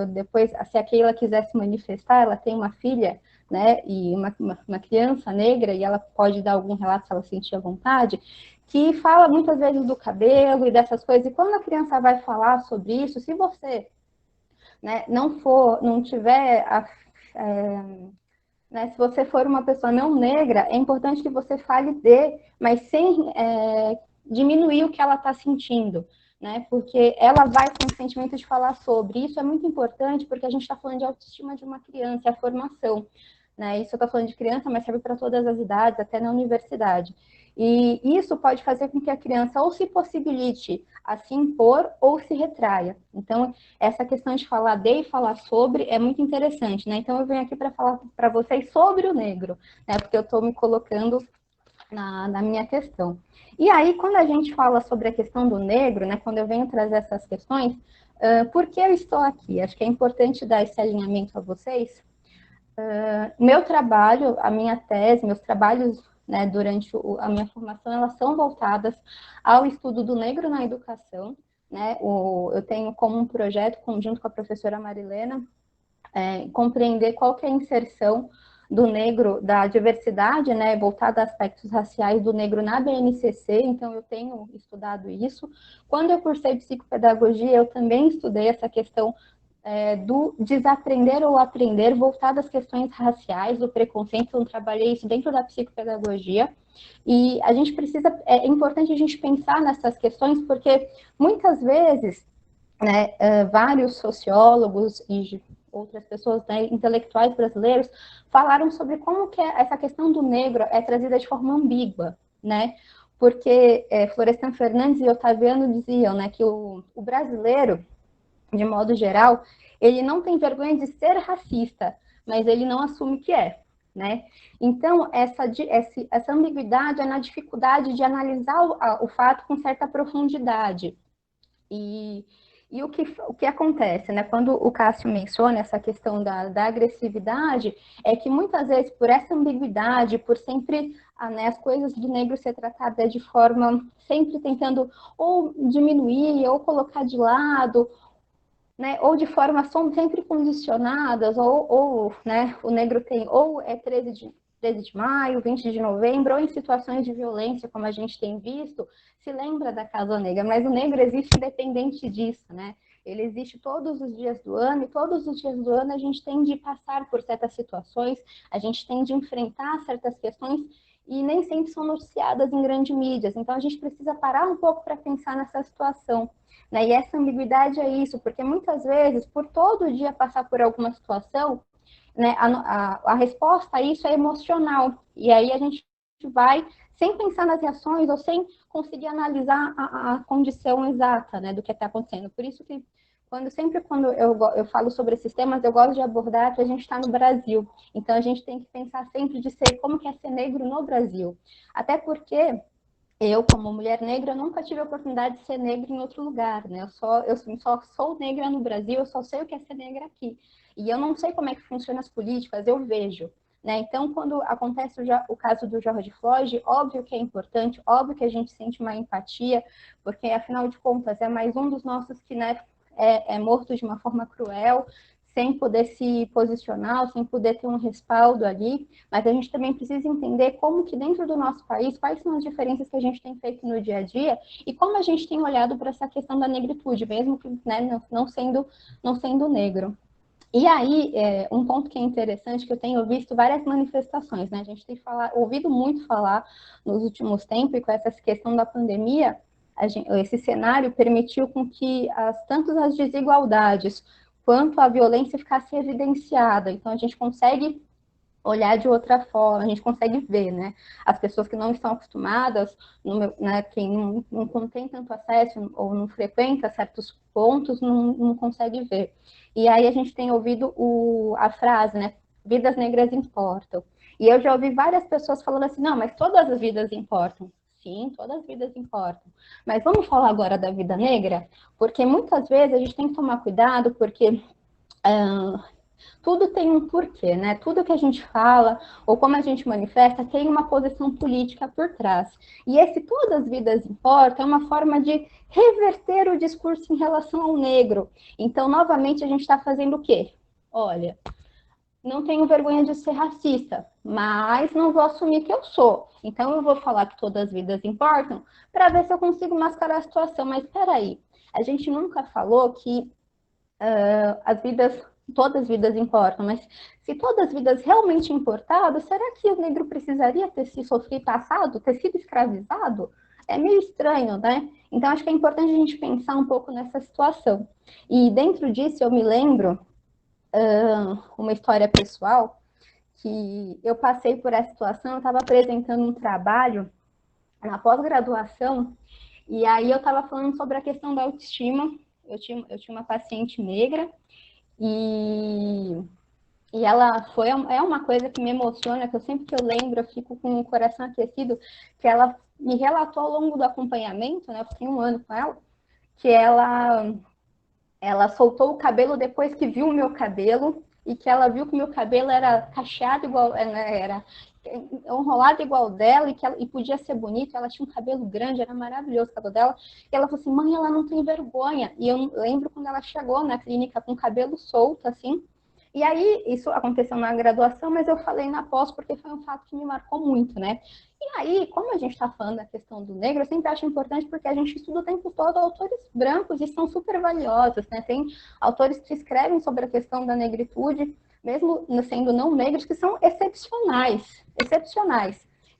depois, se a Keila quiser se manifestar, ela tem uma filha, né, e uma criança negra, e ela pode dar algum relato se ela sentir à vontade, que fala muitas vezes do cabelo e dessas coisas, e quando a criança vai falar sobre isso, se você, né, não tiver, né, se você for uma pessoa não negra, é importante que você fale de, mas sem diminuir o que ela está sentindo, né, porque ela vai com o sentimento de falar sobre. Isso é muito importante, porque a gente está falando de autoestima de uma criança, a formação. Né? Isso eu estou falando de criança, mas serve para todas as idades, até na universidade. E isso pode fazer com que a criança ou se possibilite a se impor ou se retraia. Então, essa questão de falar de e falar sobre é muito interessante, né? Então, eu venho aqui para falar para vocês sobre o negro, né? Porque eu estou me colocando na minha questão. E aí, quando a gente fala sobre a questão do negro, né? Quando eu venho trazer essas questões, por que eu estou aqui? Acho que é importante dar esse alinhamento a vocês. Meu trabalho, a minha tese, meus trabalhos, né, durante a minha formação, elas são voltadas ao estudo do negro na educação, né? Eu tenho como um projeto, conjunto com a professora Marilena, compreender qual que é a inserção do negro, da diversidade, né, voltada a aspectos raciais do negro na BNCC, então eu tenho estudado isso. Quando eu cursei psicopedagogia, eu também estudei essa questão do desaprender ou aprender, voltado às questões raciais, do preconceito, eu trabalhei isso dentro da psicopedagogia, e a gente precisa, é importante a gente pensar nessas questões, porque muitas vezes, né, vários sociólogos e outras pessoas, né, intelectuais brasileiros, falaram sobre como que essa questão do negro é trazida de forma ambígua, né, porque Florestan Fernandes e Otaviano diziam, né, que o brasileiro, de modo geral, ele não tem vergonha de ser racista, mas ele não assume que é, né? Então, essa ambiguidade é na dificuldade de analisar o fato com certa profundidade. E o que acontece, né? Quando o Cássio menciona essa questão da agressividade, é que muitas vezes, por essa ambiguidade, por sempre as coisas do negro ser tratadas de forma, sempre tentando ou diminuir, ou colocar de lado, né, ou de forma sempre condicionadas, ou né, o negro tem, ou é 13 de maio, 20 de novembro, ou em situações de violência, como a gente tem visto, se lembra da Casa Negra, mas o negro existe independente disso, né? Ele existe todos os dias do ano, e todos os dias do ano a gente tem de passar por certas situações, a gente tem de enfrentar certas questões, e nem sempre são noticiadas em grandes mídias, então a gente precisa parar um pouco para pensar nessa situação. Né? E essa ambiguidade é isso, porque muitas vezes, por todo dia passar por alguma situação, né, a resposta a isso é emocional, e aí a gente vai sem pensar nas reações ou sem conseguir analisar a condição exata, né, do que está acontecendo. Por isso que quando eu falo sobre esses temas, eu gosto de abordar que a gente está no Brasil, então a gente tem que pensar sempre de ser como que é ser negro no Brasil, até porque eu, como mulher negra, nunca tive a oportunidade de ser negra em outro lugar, né? Eu só sou negra no Brasil, eu só sei o que é ser negra aqui. E eu não sei como é que funcionam as políticas, eu vejo. Né? Então, quando acontece o caso do George Floyd, óbvio que é importante, óbvio que a gente sente uma empatia, porque, afinal de contas, é mais um dos nossos que, né, é morto de uma forma cruel, sem poder se posicionar, sem poder ter um respaldo ali, mas a gente também precisa entender como que dentro do nosso país, quais são as diferenças que a gente tem feito no dia a dia, e como a gente tem olhado para essa questão da negritude, mesmo que, né, não sendo negro. E aí, um ponto que é interessante, que eu tenho visto várias manifestações, né? A gente tem ouvido muito falar nos últimos tempos, e com essa questão da pandemia, esse cenário permitiu com que tanto as desigualdades quanto a violência ficasse evidenciada. Então, a gente consegue olhar de outra forma, a gente consegue ver, né? As pessoas que não estão acostumadas, né, quem não tem tanto acesso ou não frequenta certos pontos, não consegue ver. E aí a gente tem ouvido a frase, né? Vidas negras importam. E eu já ouvi várias pessoas falando assim, não, mas todas as vidas importam. Sim, todas as vidas importam. Mas vamos falar agora da vida negra? Porque muitas vezes a gente tem que tomar cuidado, porque tudo tem um porquê, né? Tudo que a gente fala, ou como a gente manifesta, tem uma posição política por trás. E todas as vidas importam, é uma forma de reverter o discurso em relação ao negro. Então, novamente, a gente está fazendo o quê? Olha, não tenho vergonha de ser racista, mas não vou assumir que eu sou. Então, eu vou falar que todas as vidas importam para ver se eu consigo mascarar a situação. Mas, espera aí, a gente nunca falou que todas as vidas importam, mas se todas as vidas realmente importavam, será que o negro precisaria ter se sofrido passado, ter sido escravizado? É meio estranho, né? Então, acho que é importante a gente pensar um pouco nessa situação. E dentro disso, eu me lembro uma história pessoal, que eu passei por essa situação, eu estava apresentando um trabalho na pós-graduação, e aí eu estava falando sobre a questão da autoestima. Eu tinha uma paciente negra, e ela é uma coisa que me emociona, que sempre que eu lembro, eu fico com o coração aquecido, que ela me relatou ao longo do acompanhamento, né, eu fiquei 1 ano com ela, que ela soltou o cabelo depois que viu o meu cabelo, e que ela viu que o meu cabelo era cacheado igual, né, era enrolado igual dela, e podia ser bonito, ela tinha um cabelo grande, era maravilhoso o cabelo dela, e ela falou assim, mãe, ela não tem vergonha. E eu lembro quando ela chegou na clínica com o cabelo solto, assim, e aí isso aconteceu na graduação, mas eu falei na pós, porque foi um fato que me marcou muito, né? E aí, como a gente está falando da questão do negro, eu sempre acho importante, porque a gente estuda o tempo todo autores brancos, e são super valiosos, né? Tem autores que escrevem sobre a questão da negritude, mesmo sendo não negros, que são excepcionais.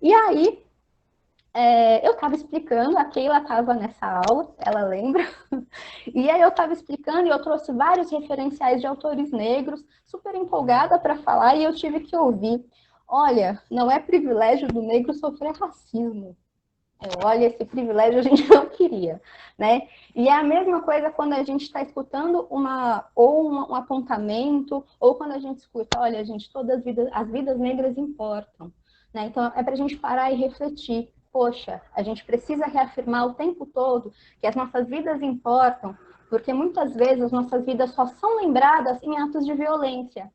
E aí, eu estava explicando, a Keila estava nessa aula, ela lembra, e aí eu estava explicando, e eu trouxe vários referenciais de autores negros, super empolgada para falar, e eu tive que ouvir, olha, não é privilégio do negro sofrer racismo. Olha, esse privilégio a gente não queria, né? E é a mesma coisa quando a gente está escutando um apontamento, ou quando a gente escuta, olha, gente, as vidas negras importam, né? Então, é para a gente parar e refletir. Poxa, a gente precisa reafirmar o tempo todo que as nossas vidas importam, porque muitas vezes as nossas vidas só são lembradas em atos de violência.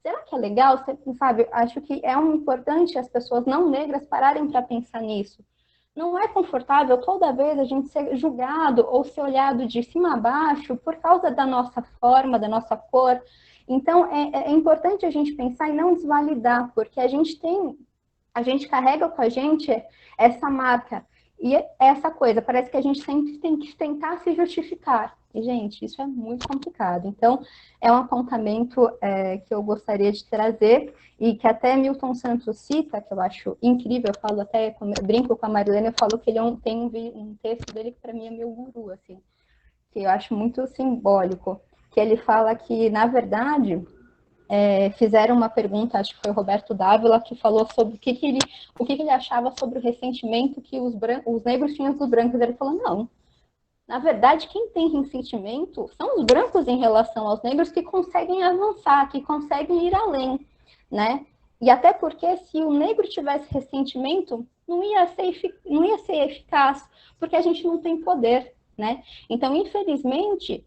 Será que é legal? Você sabe, acho que é importante as pessoas não negras pararem para pensar nisso. não é confortável toda vez a gente ser julgado ou ser olhado de cima a baixo por causa da nossa forma, da nossa cor. Então, é importante a gente pensar e não desvalidar, porque a gente carrega com a gente essa marca. E essa coisa, parece que a gente sempre tem que tentar se justificar. E, gente, isso é muito complicado. Então, é um apontamento que eu gostaria de trazer e que até Milton Santos cita, que eu acho incrível, eu falo até, eu brinco com a Marilena, eu falo que ele tem um texto dele que para mim é meu guru, assim, que eu acho muito simbólico, que ele fala que, na verdade, fizeram uma pergunta, acho que foi o Roberto Dávila, que falou sobre o que ele achava sobre o ressentimento que os negros tinham dos brancos. Ele falou, não, na verdade, quem tem ressentimento são os brancos em relação aos negros que conseguem avançar, que conseguem ir além, né? E até porque se o negro tivesse ressentimento, não ia ser eficaz, porque a gente não tem poder, né? Então, infelizmente,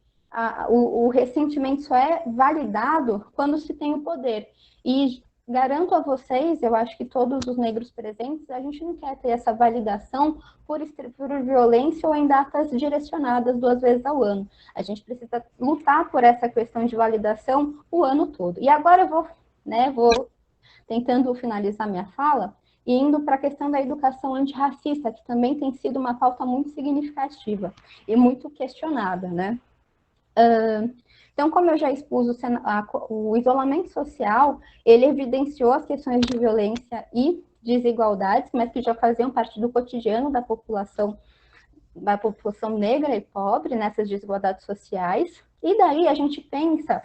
o ressentimento só é validado quando se tem o poder. E garanto a vocês, eu acho que todos os negros presentes, a gente não quer ter essa validação por violência ou em datas direcionadas 2 vezes ao ano. A gente precisa lutar por essa questão de validação o ano todo. E agora eu vou tentando finalizar minha fala e indo para a questão da educação antirracista, que também tem sido uma pauta muito significativa e muito questionada, né? Então, como eu já expus, o isolamento social, ele evidenciou as questões de violência e desigualdades, mas que já faziam parte do cotidiano da população negra e pobre, nessas desigualdades sociais. E daí a gente pensa,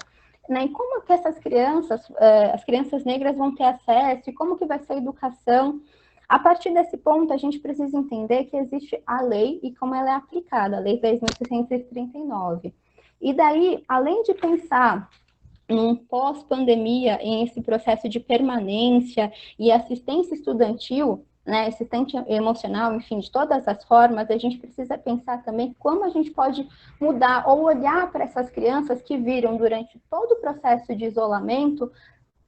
né, em como que essas crianças, as crianças negras vão ter acesso, e como que vai ser a educação. A partir desse ponto, a gente precisa entender que existe a lei e como ela é aplicada, a Lei 10.639. E daí, além de pensar num pós-pandemia, em esse processo de permanência e assistência estudantil, né, assistente emocional, enfim, de todas as formas, a gente precisa pensar também como a gente pode mudar ou olhar para essas crianças que viram durante todo o processo de isolamento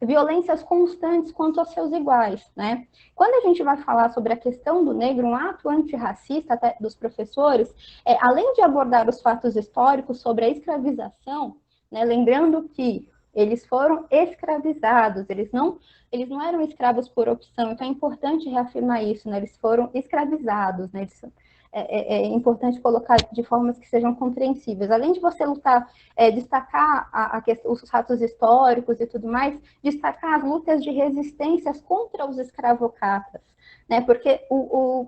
violências constantes quanto aos seus iguais, né? Quando a gente vai falar sobre a questão do negro, um ato antirracista até dos professores, além de abordar os fatos históricos sobre a escravização, né, lembrando que eles foram escravizados, eles não eram escravos por opção, então é importante reafirmar isso, né? Eles foram escravizados, né? É importante colocar de formas que sejam compreensíveis. Além de você lutar, destacar os fatos históricos e tudo mais, destacar as lutas de resistências contra os escravocratas, né? Porque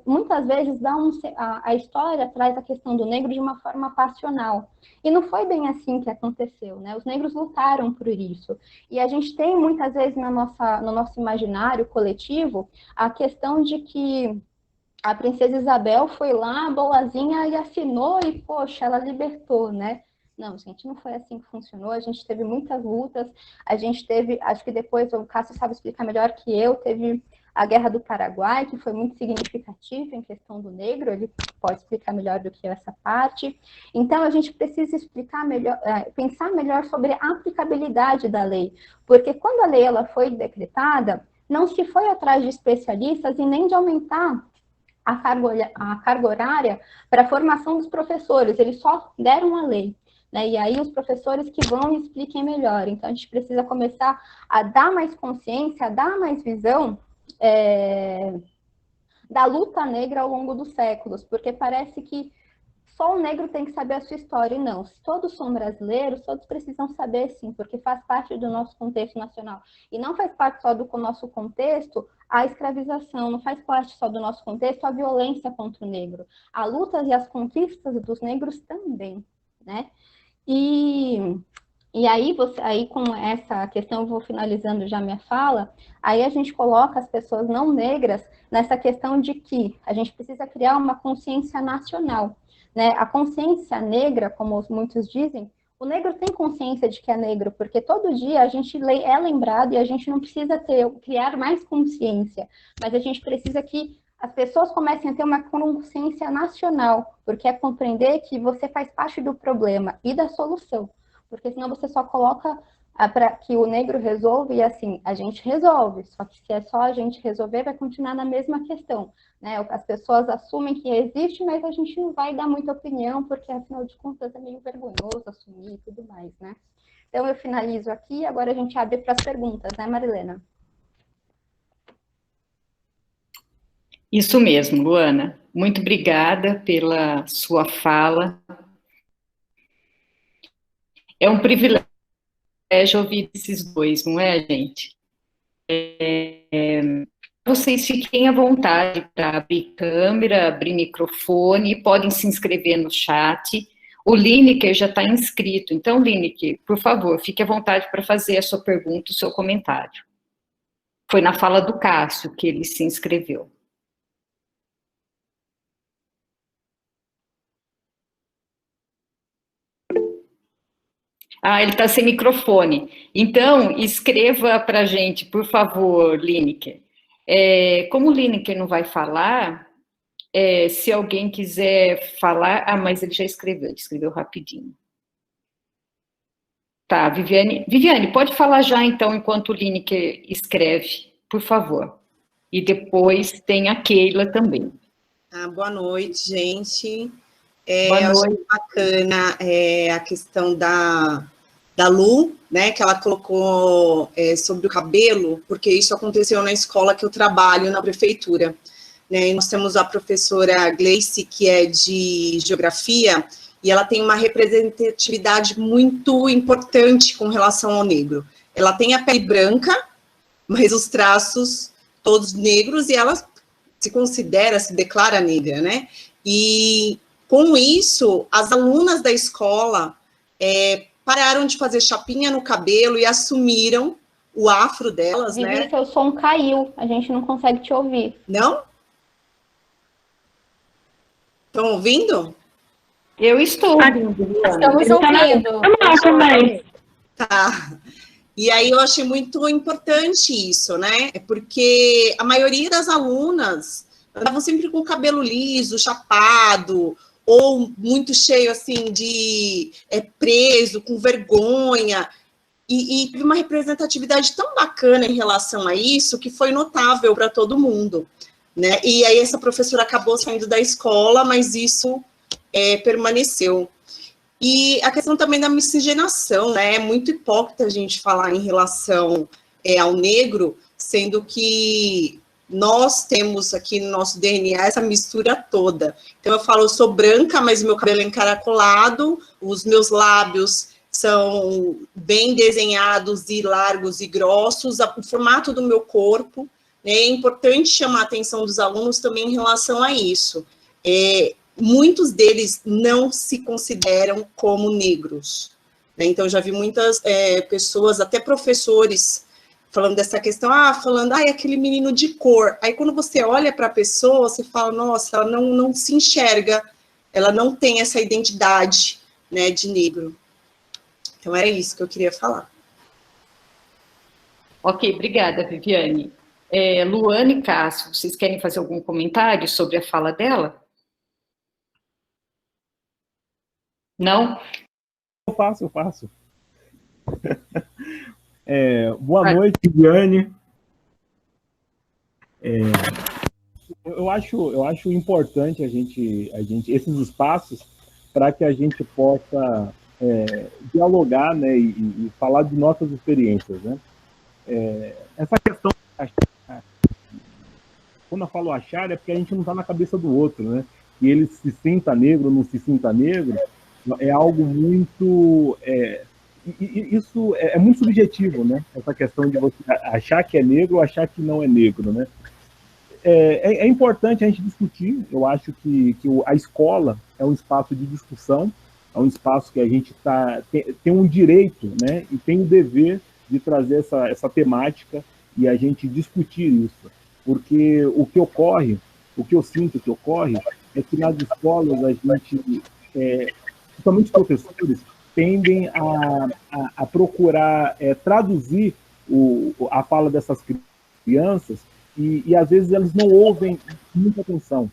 muitas vezes a história traz a questão do negro de uma forma passional. E não foi bem assim que aconteceu, né? Os negros lutaram por isso. E a gente tem muitas vezes no nosso imaginário coletivo a questão de que a princesa Isabel foi lá, boazinha, e assinou e, poxa, ela libertou, né? Não, gente, não foi assim que funcionou. A gente teve muitas lutas, a gente teve, acho que depois o Cássio sabe explicar melhor que eu, teve a Guerra do Paraguai, que foi muito significativa em questão do negro, ele pode explicar melhor do que essa parte. Então, a gente precisa explicar melhor, pensar melhor sobre a aplicabilidade da lei, porque quando a lei ela foi decretada, não se foi atrás de especialistas e nem de aumentar a carga horária para a formação dos professores, eles só deram a lei, né? E aí os professores que vão e expliquem melhor. Então, a gente precisa começar a dar mais consciência, a dar mais visão da luta negra ao longo dos séculos, porque parece que só o negro tem que saber a sua história, e não. Se todos são brasileiros, todos precisam saber sim, porque faz parte do nosso contexto nacional. E não faz parte só do nosso contexto a escravização, não faz parte só do nosso contexto a violência contra o negro. A luta e as conquistas dos negros também, né? E aí, com essa questão, eu vou finalizando já minha fala, aí a gente coloca as pessoas não negras nessa questão de que a gente precisa criar uma consciência nacional, né? A consciência negra, como muitos dizem, o negro tem consciência de que é negro, porque todo dia a gente é lembrado e a gente não precisa criar mais consciência, mas a gente precisa que as pessoas comecem a ter uma consciência nacional, porque é compreender que você faz parte do problema e da solução, porque senão você só coloca para que o negro resolva, e assim, a gente resolve, só que se é só a gente resolver, vai continuar na mesma questão, né? As pessoas assumem que existe, mas a gente não vai dar muita opinião, porque afinal de contas é meio vergonhoso assumir e tudo mais, né? Então eu finalizo aqui, agora a gente abre para as perguntas, né, Marilena? Isso mesmo, Luana. Muito obrigada pela sua fala. É um privilégio ouvir esses dois, não é, gente? Vocês fiquem à vontade para abrir câmera, abrir microfone, podem se inscrever no chat. O Lineker já está inscrito, então, Lineker, por favor, fique à vontade para fazer a sua pergunta, o seu comentário. Foi na fala do Cássio que ele se inscreveu. Ah, ele está sem microfone. Então, escreva para a gente, por favor, Lineker. Como o Lineker não vai falar, se alguém quiser falar... Ah, mas ele já escreveu, ele escreveu rapidinho. Tá, Viviane. Viviane, pode falar já, então, enquanto o Lineker escreve, por favor. E depois tem a Keila também. Boa noite, gente. Boa eu noite. achei bacana a questão da Lu, né, que ela colocou sobre o cabelo, porque isso aconteceu na escola que eu trabalho, na prefeitura. Né, e nós temos a professora Gleice, que é de geografia, e ela tem uma representatividade muito importante com relação ao negro. Ela tem a pele branca, mas os traços todos negros, e ela se considera, se declara negra, né? E com isso, as alunas da escola pararam de fazer chapinha no cabelo e assumiram o afro delas, Vivi, né? seu som caiu, a gente não consegue te ouvir. Não? Estão ouvindo? Eu estou ouvindo. Estamos ouvindo. Eu também. Tá. E aí eu achei muito importante isso, né? Porque a maioria das alunas andavam sempre com o cabelo liso, chapado, ou muito cheio, assim, de preso, com vergonha, e teve uma representatividade tão bacana em relação a isso, que foi notável para todo mundo, né? E aí essa professora acabou saindo da escola, mas isso permaneceu. E a questão também da miscigenação, né? É muito hipócrita a gente falar em relação ao negro, sendo que nós temos aqui no nosso DNA essa mistura toda. Então, eu falo, eu sou branca, mas meu cabelo é encaracolado, os meus lábios são bem desenhados e largos e grossos, o formato do meu corpo, né? É importante chamar a atenção dos alunos também em relação a isso. Muitos deles não se consideram como negros, né? Então, já vi muitas pessoas, até professores, falando dessa questão, falando, é aquele menino de cor. Aí, quando você olha para a pessoa, você fala, nossa, ela não se enxerga, ela não tem essa identidade, né, de negro. Então, era isso que eu queria falar. Ok, obrigada, Viviane. Luana e Cássio, vocês querem fazer algum comentário sobre a fala dela? Não? Eu faço. Boa noite, Viviane. Eu acho importante a gente esses espaços para que a gente possa dialogar, né, e falar de nossas experiências, né? Essa questão, quando eu falo achar, é porque a gente não está na cabeça do outro, né? Que ele se sinta negro ou não se sinta negro, é algo muito... isso é muito subjetivo, né? Essa questão de você achar que é negro ou achar que não é negro, né? É importante a gente discutir. Eu acho que a escola é um espaço de discussão, é um espaço que a gente tem um direito, né? E tem o dever de trazer essa temática e a gente discutir isso. Porque o que eu sinto que ocorre, é que nas escolas a gente, principalmente os professores, tendem a procurar traduzir a fala dessas crianças e às vezes elas não ouvem muita atenção.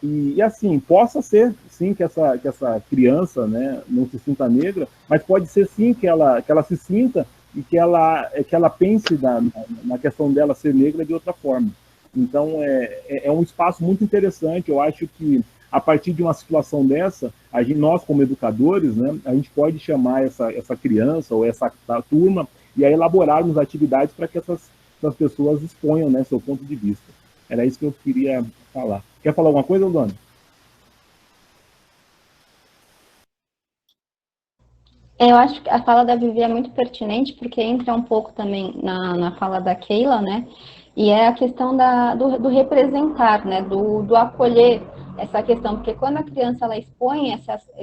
E assim, possa ser, sim, que essa criança, né, não se sinta negra, mas pode ser, sim, que ela se sinta e que ela pense na questão dela ser negra de outra forma. Então, é um espaço muito interessante. Eu acho que, a partir de uma situação dessa, nós, como educadores, né, a gente pode chamar essa criança ou essa turma e aí elaborarmos atividades para que essas pessoas exponham, né, seu ponto de vista. Era isso que eu queria falar. Quer falar alguma coisa, Dona? Eu acho que a fala da Vivi é muito pertinente, porque entra um pouco também na fala da Keila, né? E é a questão do representar, né? Do acolher essa questão, porque quando a criança ela expõe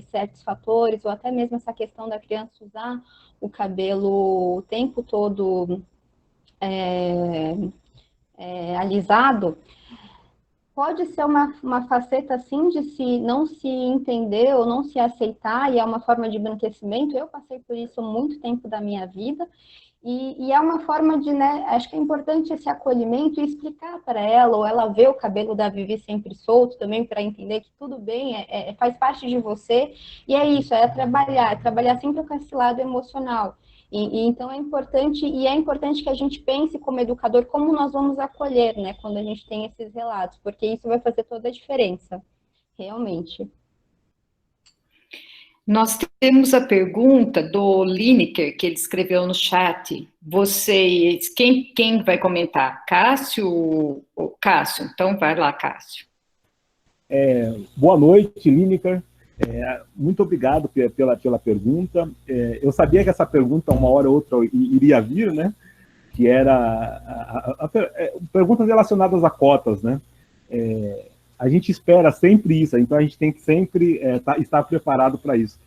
certos fatores, ou até mesmo essa questão da criança usar o cabelo o tempo todo alisado, pode ser uma faceta, assim, de não se entender ou não se aceitar, e é uma forma de embranquecimento. Eu passei por isso há muito tempo da minha vida, e é uma forma de, né, acho que é importante esse acolhimento e explicar para ela, ou ela ver o cabelo da Vivi sempre solto também, para entender que tudo bem, faz parte de você, e é isso, trabalhar sempre com esse lado emocional. Então é importante que a gente pense como educador como nós vamos acolher, né, quando a gente tem esses relatos, porque isso vai fazer toda a diferença, realmente. Nós temos a pergunta do Lineker, que ele escreveu no chat. Quem vai comentar? Cássio? Cássio, então vai lá, Cássio. Boa noite, Lineker. Muito obrigado pela pergunta. Eu sabia que essa pergunta, uma hora ou outra, iria vir, né? Que era perguntas relacionadas a cotas, né? A gente espera sempre isso, então a gente tem que sempre estar preparado para isso.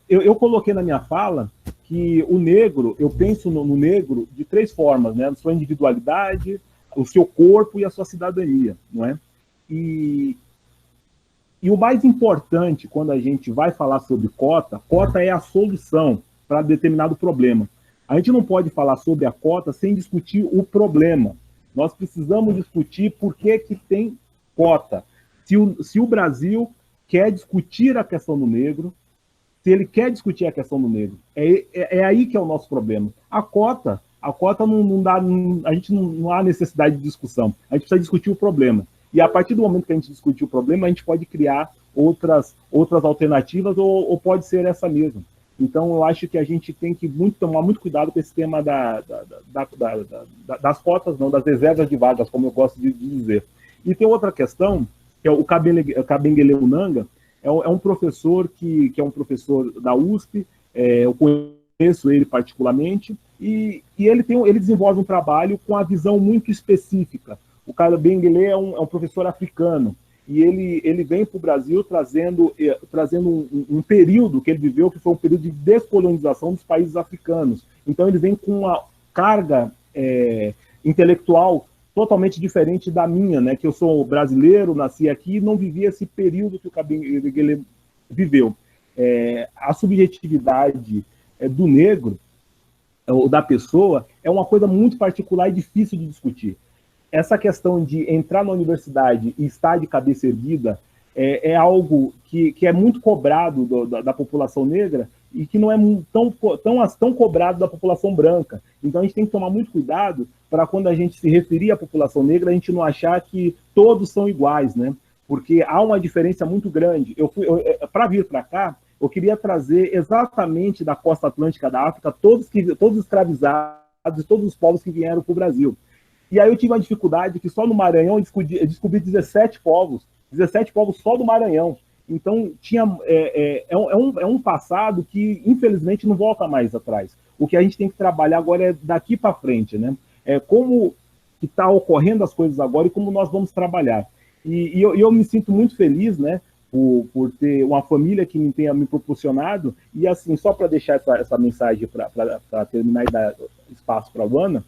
Eu coloquei na minha fala que o negro, eu penso no negro de 3 formas, né? A sua individualidade, o seu corpo e a sua cidadania, não é? E o mais importante, quando a gente vai falar sobre cota é a solução para determinado problema. A gente não pode falar sobre a cota sem discutir o problema. Nós precisamos discutir por que tem cota. Se o Brasil quer discutir a questão do negro, se ele quer discutir a questão do negro, é aí que é o nosso problema. A cota não dá, a gente não há necessidade de discussão. A gente precisa discutir o problema. E a partir do momento que a gente discutir o problema, a gente pode criar outras alternativas, ou pode ser essa mesma. Então, eu acho que a gente tem que tomar muito cuidado com esse tema das cotas, não, das reservas de vagas, como eu gosto de dizer. E tem outra questão, que é o Kabengele Unanga, é um professor que é um professor da USP, eu conheço ele particularmente, e ele desenvolve um trabalho com a visão muito específica. O Kabengele é um professor africano, e ele vem para o Brasil trazendo um período que ele viveu, que foi um período de descolonização dos países africanos. Então ele vem com uma carga intelectual totalmente diferente da minha, né? Que eu sou brasileiro, nasci aqui e não vivi esse período que o Kabengele viveu. A subjetividade do negro, ou da pessoa, é uma coisa muito particular e difícil de discutir. Essa questão de entrar na universidade e estar de cabeça erguida é algo que é muito cobrado da população negra e que não é tão cobrado da população branca. Então a gente tem que tomar muito cuidado para, quando a gente se referir à população negra, a gente não achar que todos são iguais, né? Porque há uma diferença muito grande. Para vir para cá, eu queria trazer exatamente da costa atlântica da África todos escravizados, todos os povos que vieram para o Brasil. E aí eu tive uma dificuldade que só no Maranhão eu descobri 17 povos só do Maranhão. Então é um passado que, infelizmente, não volta mais atrás. O que a gente tem que trabalhar agora é daqui para frente, né? Como está ocorrendo as coisas agora e como nós vamos trabalhar. E eu me sinto muito feliz, né, por ter uma família que me tenha me proporcionado. E assim, só para deixar essa mensagem para terminar e dar espaço para a Luana,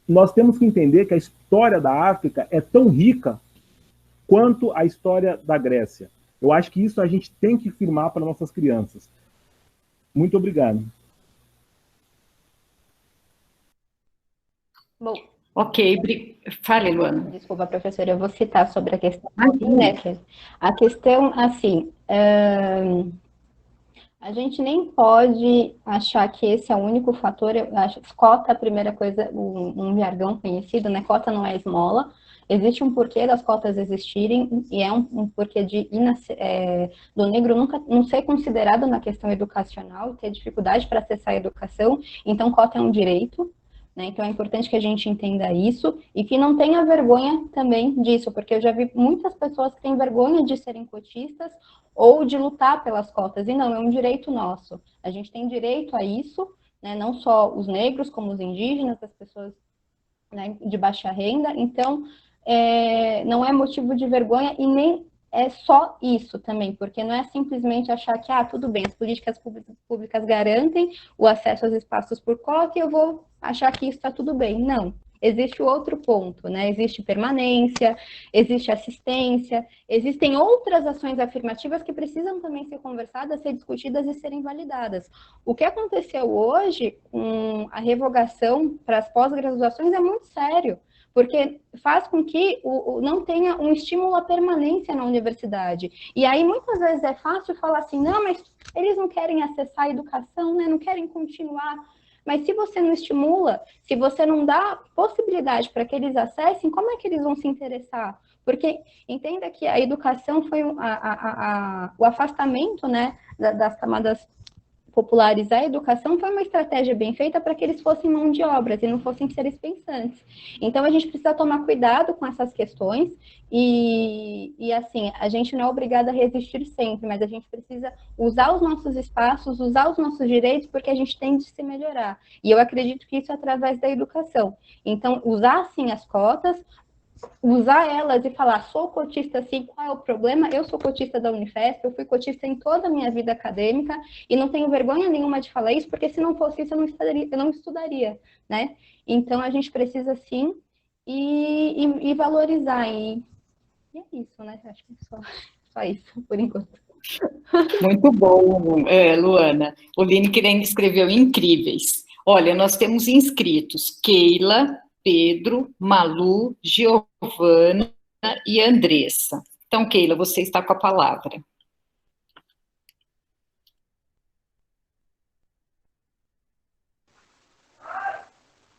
nós temos que entender que a história da África é tão rica quanto a história da Grécia. Eu acho que isso a gente tem que firmar para nossas crianças. Muito obrigado. Bom, ok, fale, Luana. Desculpa, professora, eu vou citar sobre a questão, né? A questão, assim, A gente nem pode achar que esse é o único fator. Eu acho que cota, a primeira coisa, um jargão conhecido, né? Cota não é esmola. Existe um porquê das cotas existirem, e é um porquê do negro nunca não ser considerado na questão educacional, ter dificuldade para acessar a educação, então cota é um direito, né? Então é importante que a gente entenda isso e que não tenha vergonha também disso, porque eu já vi muitas pessoas que têm vergonha de serem cotistas ou de lutar pelas cotas, e não, é um direito nosso. A gente tem direito a isso, né? Não só os negros, como os indígenas, as pessoas, né, de baixa renda. Então, não é motivo de vergonha e nem é só isso também, porque não é simplesmente achar que, tudo bem, as políticas públicas garantem o acesso aos espaços por cota e eu vou achar que isso está tudo bem. Não. Existe o outro ponto, né? Existe permanência, existe assistência, existem outras ações afirmativas que precisam também ser conversadas, ser discutidas e serem validadas. O que aconteceu hoje com a revogação para as pós-graduações é muito sério, porque faz com que não tenha um estímulo à permanência na universidade. E aí, muitas vezes, é fácil falar assim, não, mas eles não querem acessar a educação, né? Não querem continuar. Mas se você não estimula, se você não dá possibilidade para que eles acessem, como é que eles vão se interessar? Porque entenda que a educação foi o afastamento, né, das camadas populares à educação foi uma estratégia bem feita para que eles fossem mão de obras e não fossem seres pensantes. Então, a gente precisa tomar cuidado com essas questões e assim, a gente não é obrigado a resistir sempre, mas a gente precisa usar os nossos espaços, usar os nossos direitos, porque a gente tem de se melhorar. E eu acredito que isso é através da educação. Então, usar, sim, as cotas, usar elas e falar, sou cotista sim, qual é o problema? Eu sou cotista da Unifesp, eu fui cotista em toda a minha vida acadêmica e não tenho vergonha nenhuma de falar isso, porque se não fosse isso, eu não estudaria, né? Então, a gente precisa sim e valorizar, e é isso, né? Acho que é só isso, por enquanto. Muito bom, Luana. O Lineker escreveu incríveis. Olha, nós temos inscritos Keila, Pedro, Malu, Giovana e Andressa. Então, Keila, você está com a palavra.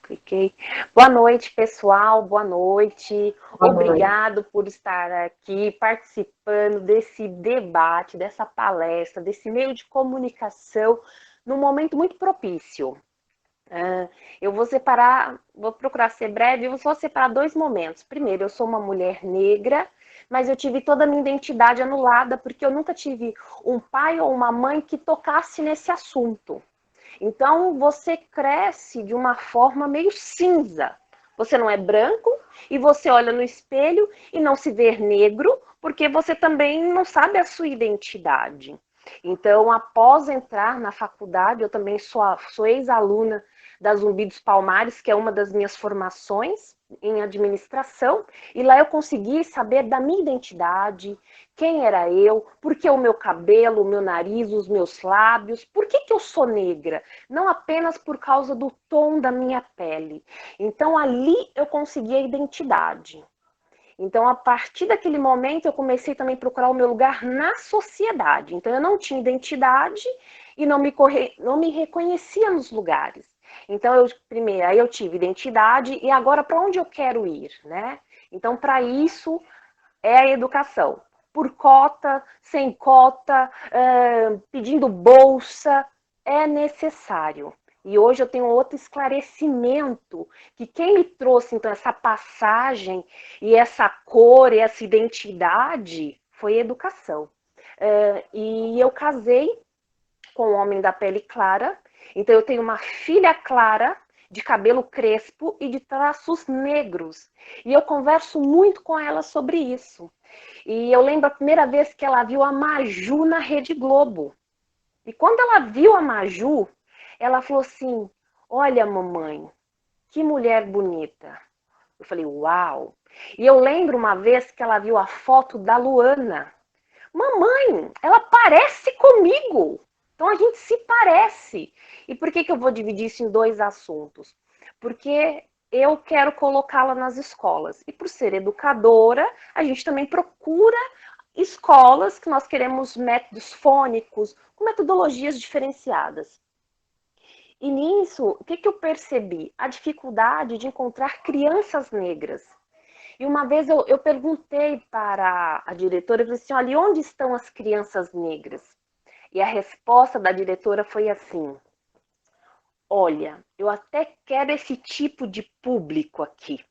Cliquei. Boa noite, pessoal. Boa noite. Obrigado por estar aqui participando desse debate, dessa palestra, desse meio de comunicação, num momento muito propício. Eu vou procurar ser breve, eu vou separar dois momentos. Primeiro, eu sou uma mulher negra, mas eu tive toda a minha identidade anulada, porque eu nunca tive um pai ou uma mãe que tocasse nesse assunto. Então, você cresce de uma forma meio cinza. Você não é branco e você olha no espelho e não se vê negro, porque você também não sabe a sua identidade. Então, após entrar na faculdade, eu também sou ex-aluna da Zumbi dos Palmares, que é uma das minhas formações em administração, e lá eu consegui saber da minha identidade, quem era eu, por que o meu cabelo, o meu nariz, os meus lábios, por que eu sou negra? Não apenas por causa do tom da minha pele. Então, ali eu consegui a identidade. Então, a partir daquele momento, eu comecei também a procurar o meu lugar na sociedade. Então, eu não tinha identidade e não me reconhecia nos lugares. Então, primeiro, aí eu tive identidade e agora para onde eu quero ir, né? Então, para isso, é a educação. Por cota, sem cota, pedindo bolsa, é necessário. E hoje eu tenho outro esclarecimento, que quem me trouxe, então, essa passagem e essa cor e essa identidade foi a educação. E eu casei com um homem da pele clara, então eu tenho uma filha clara, de cabelo crespo e de traços negros. E eu converso muito com ela sobre isso. E eu lembro a primeira vez que ela viu a Maju na Rede Globo. E quando ela viu a Maju, ela falou assim, olha, mamãe, que mulher bonita. Eu falei, uau. E eu lembro uma vez que ela viu a foto da Luana. Mamãe, ela parece comigo. Então a gente se parece. E por que eu vou dividir isso em dois assuntos? Porque eu quero colocá-la nas escolas. E por ser educadora, a gente também procura escolas que nós queremos métodos fônicos, com metodologias diferenciadas. E nisso, o que eu percebi? A dificuldade de encontrar crianças negras. E uma vez eu perguntei para a diretora, eu falei assim, olha, onde estão as crianças negras? E a resposta da diretora foi assim, olha, eu até quero esse tipo de público aqui,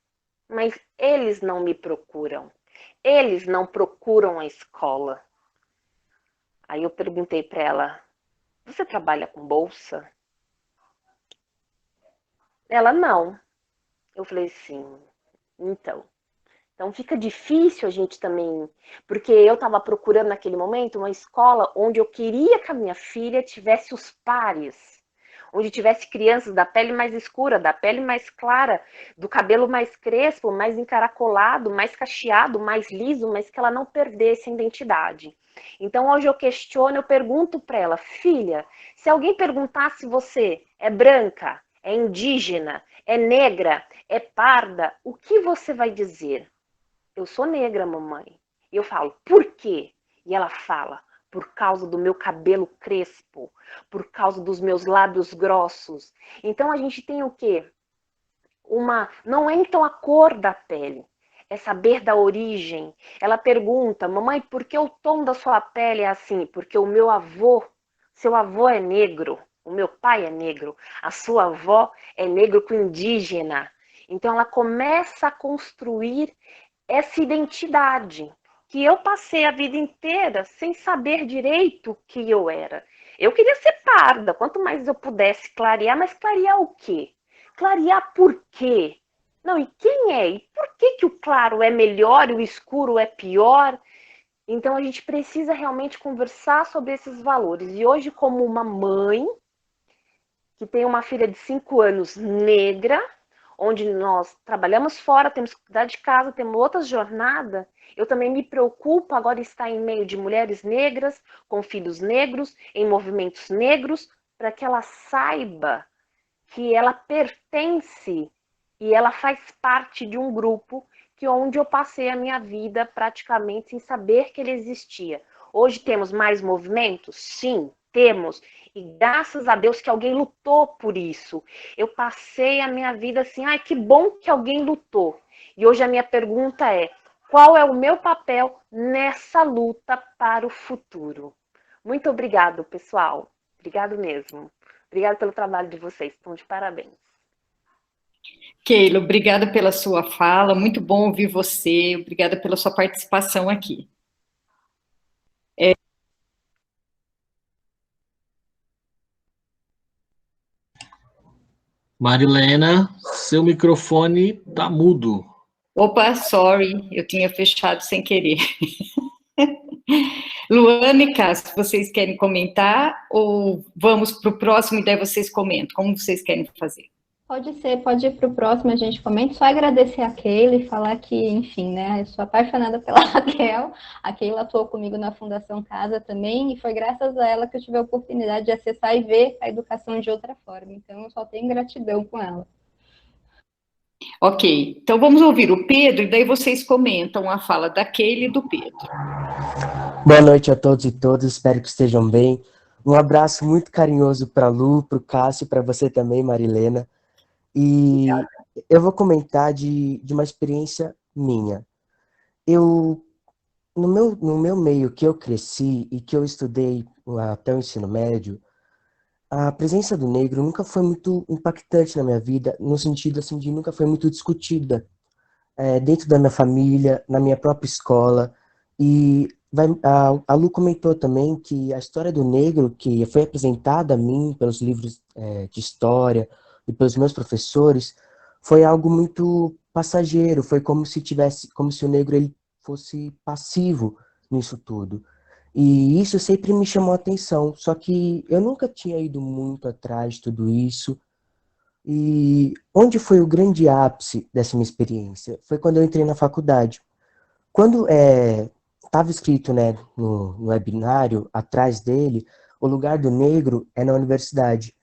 mas eles não me procuram. Eles não procuram a escola. Aí eu perguntei para ela, você trabalha com bolsa? Ela, não. Eu falei assim, então fica difícil a gente também, porque eu estava procurando naquele momento uma escola onde eu queria que a minha filha tivesse os pares, onde tivesse crianças da pele mais escura, da pele mais clara, do cabelo mais crespo, mais encaracolado, mais cacheado, mais liso, mas que ela não perdesse a identidade. Então hoje eu questiono, eu pergunto para ela, filha, se alguém perguntar se você é branca, é indígena, é negra, é parda, o que você vai dizer? Eu sou negra, mamãe. E eu falo, por quê? E ela fala, por causa do meu cabelo crespo, por causa dos meus lábios grossos. Então a gente tem o quê? Não é então a cor da pele, é saber da origem. Ela pergunta, mamãe, por que o tom da sua pele é assim? Porque o meu avô, seu avô é negro, o meu pai é negro, a sua avó é negro com indígena. Então ela começa a construir essa identidade, que eu passei a vida inteira sem saber direito o que eu era. Eu queria ser parda, quanto mais eu pudesse clarear, mas clarear o quê? Clarear por quê? Não, e quem é? E por que o claro é melhor e o escuro é pior? Então a gente precisa realmente conversar sobre esses valores. E hoje, como uma mãe que tem uma filha de 5 anos negra, onde nós trabalhamos fora, temos que cuidar de casa, temos outras jornadas, eu também me preocupo agora estar em meio de mulheres negras, com filhos negros, em movimentos negros, para que ela saiba que ela pertence e ela faz parte de um grupo onde eu passei a minha vida praticamente sem saber que ele existia. Hoje temos mais movimentos? Sim, temos. E graças a Deus que alguém lutou por isso. Eu passei a minha vida assim, ai, que bom que alguém lutou. E hoje a minha pergunta é, qual é o meu papel nessa luta para o futuro? Muito obrigado, pessoal. Obrigado mesmo. Obrigada pelo trabalho de vocês. Estão de parabéns. Keila, obrigada pela sua fala. Muito bom ouvir você. Obrigada pela sua participação aqui. Marilena, seu microfone tá mudo. Opa, sorry, eu tinha fechado sem querer. Luana e Cássio, vocês querem comentar ou vamos para o próximo e daí vocês comentam? Como vocês querem fazer? Pode ser, pode ir para o próximo, a gente comenta. Só agradecer a Keila e falar que, enfim, né, eu sou apaixonada pela Raquel. A Keila atuou comigo na Fundação Casa também, e foi graças a ela que eu tive a oportunidade de acessar e ver a educação de outra forma. Então, eu só tenho gratidão com ela. Ok, então vamos ouvir o Pedro, e daí vocês comentam a fala da Keila e do Pedro. Boa noite a todos e todas, espero que estejam bem. Um abraço muito carinhoso para a Lu, para o Cássio, para você também, Marilena. E eu vou comentar de uma experiência minha. No meu meio que eu cresci e que eu estudei até o ensino médio, a presença do negro nunca foi muito impactante na minha vida, no sentido assim, de nunca foi muito discutida dentro da minha família, na minha própria escola. E a Lu comentou também que a história do negro, que foi apresentada a mim pelos livros de história, e pelos meus professores, foi algo muito passageiro, foi como se o negro ele fosse passivo nisso tudo. E isso sempre me chamou a atenção, só que eu nunca tinha ido muito atrás de tudo isso. E onde foi o grande ápice dessa minha experiência? Foi quando eu entrei na faculdade. Quando estava escrito, né, no webinário, atrás dele, o lugar do negro é na universidade.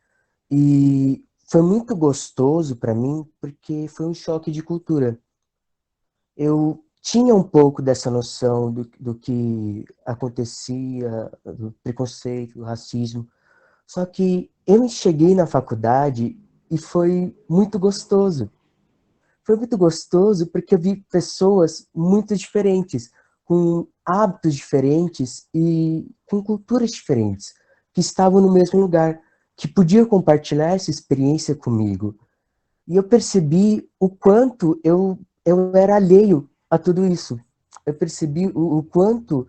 E foi muito gostoso para mim, porque foi um choque de cultura. Eu tinha um pouco dessa noção do que acontecia, do preconceito, do racismo. Só que eu cheguei na faculdade e foi muito gostoso. Foi muito gostoso porque eu vi pessoas muito diferentes, com hábitos diferentes e com culturas diferentes, que estavam no mesmo lugar, que podiam compartilhar essa experiência comigo. E eu percebi o quanto eu era alheio a tudo isso. Eu percebi o quanto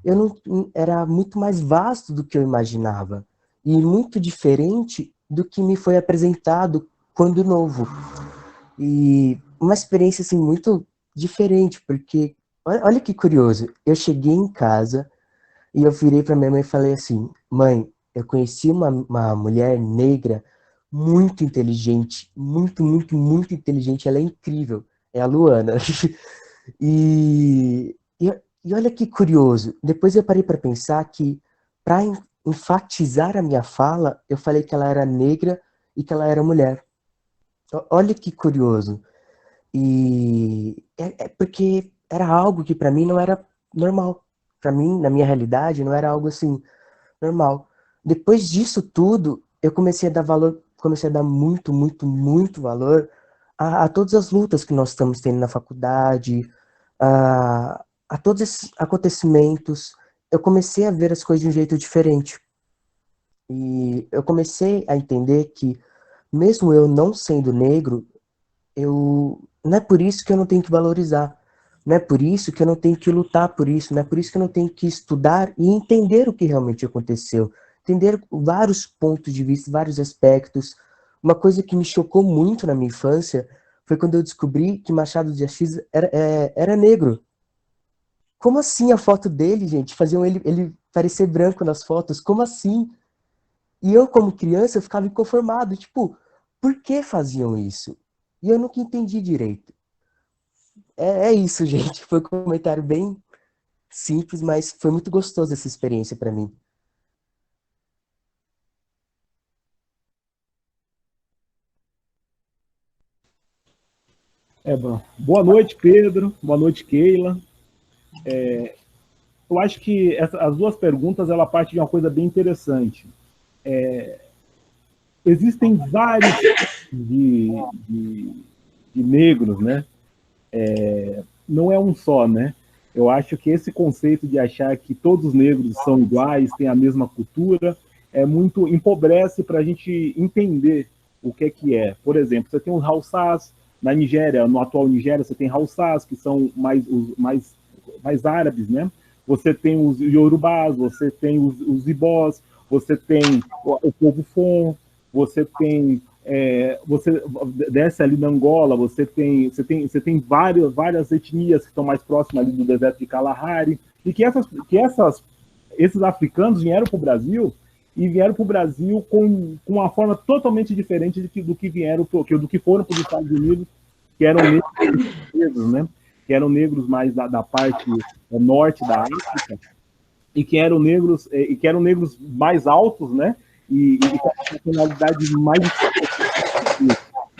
eu não era muito mais vasto do que eu imaginava e muito diferente do que me foi apresentado quando novo. E uma experiência assim muito diferente, porque olha que curioso, eu cheguei em casa e eu virei para minha mãe e falei assim: mãe, eu conheci uma mulher negra muito inteligente, muito, muito, muito inteligente, ela é incrível, é a Luana. E olha que curioso, depois eu parei para pensar que, para enfatizar a minha fala, eu falei que ela era negra e que ela era mulher. Olha que curioso. E é porque era algo que para mim não era normal. Para mim, na minha realidade, não era algo assim normal. Depois disso tudo, eu comecei a dar valor, comecei a dar muito, muito, muito valor a todas as lutas que nós estamos tendo na faculdade, a todos esses acontecimentos. Eu comecei a ver as coisas de um jeito diferente. E eu comecei a entender que, mesmo eu não sendo negro, não é por isso que eu não tenho que valorizar. Não é por isso que eu não tenho que lutar por isso. Não é por isso que eu não tenho que estudar e entender o que realmente aconteceu. Entender vários pontos de vista, vários aspectos. Uma coisa que me chocou muito na minha infância foi quando eu descobri que Machado de Assis era negro. Como assim a foto dele, gente? Faziam ele parecer branco nas fotos? Como assim? E eu, como criança, eu ficava inconformado. Tipo, por que faziam isso? E eu nunca entendi direito. É isso, gente. Foi um comentário bem simples, mas foi muito gostoso essa experiência para mim. Bom. Boa noite, Pedro. Boa noite, Keila. Eu acho que as duas perguntas ela partem de uma coisa bem interessante. Existem vários de negros, né? Não é um só, né? Eu acho que esse conceito de achar que todos os negros são iguais, têm a mesma cultura, muito empobrece para a gente entender o que é. Por exemplo, você tem os Hausás na Nigéria, no atual Nigéria, você tem Hausás, que são mais árabes, né? Você tem os Yorubás, você tem os Ibós, você tem o povo Fon, você tem... você desce ali na Angola, você tem várias etnias que estão mais próximas ali do deserto de Kalahari, e que esses africanos vieram para o Brasil, e vieram para o Brasil com uma forma totalmente diferente do que foram para os Estados Unidos, que eram negros, né? Que eram negros mais da parte norte da África, e que eram negros mais altos, né? E com a personalidade mais...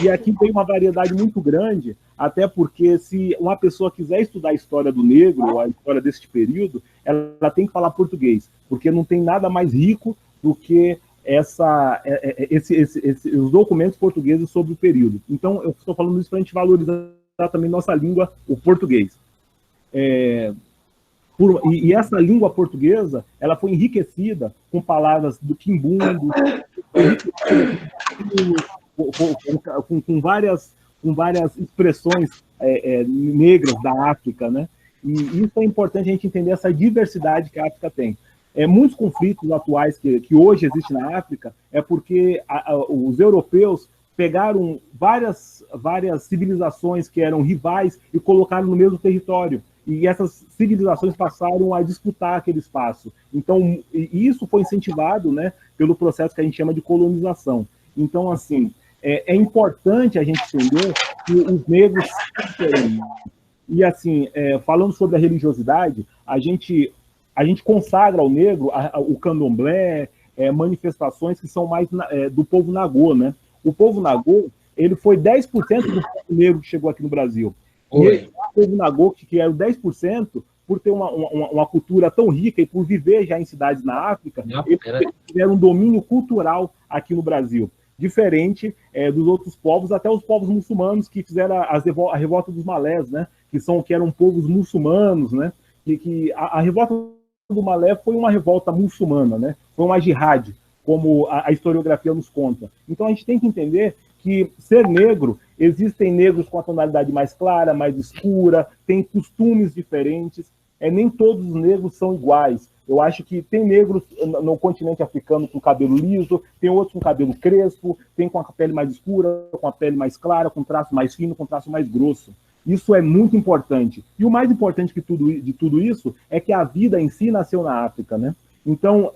E aqui tem uma variedade muito grande, até porque se uma pessoa quiser estudar a história do negro, ou a história deste período, ela tem que falar português, porque não tem nada mais rico do que os documentos portugueses sobre o período. Então, eu estou falando isso para a gente valorizar também nossa língua, o português. E essa língua portuguesa, ela foi enriquecida com palavras do quimbundo, com várias expressões negras da África, né? E isso é importante a gente entender essa diversidade que a África tem. Muitos conflitos atuais que hoje existem na África é porque os europeus pegaram várias civilizações que eram rivais e colocaram no mesmo território. E essas civilizações passaram a disputar aquele espaço. Então, isso foi incentivado, né, pelo processo que a gente chama de colonização. Então, assim, é importante a gente entender que os negros são diferentes. E, assim, falando sobre a religiosidade, a gente consagra ao negro o candomblé, manifestações que são mais do povo nagô, né? O povo nagô, ele foi 10% do povo negro que chegou aqui no Brasil. E teve Nagoki, que era o 10%, por ter uma cultura tão rica e por viver já em cidades na África, eles tiveram um domínio cultural aqui no Brasil, diferente dos outros povos, até os povos muçulmanos que fizeram a revolta dos malés, né? Que eram povos muçulmanos, né? A revolta do Malé foi uma revolta muçulmana, né? Foi uma jihad, como a historiografia nos conta. Então a gente tem que entender que ser negro, existem negros com a tonalidade mais clara, mais escura, tem costumes diferentes, nem todos os negros são iguais. Eu acho que tem negros no continente africano com cabelo liso, tem outros com cabelo crespo, tem com a pele mais escura, com a pele mais clara, com traço mais fino, com traço mais grosso. Isso é muito importante. E o mais importante de tudo isso é que a vida em si nasceu na África, né? Então,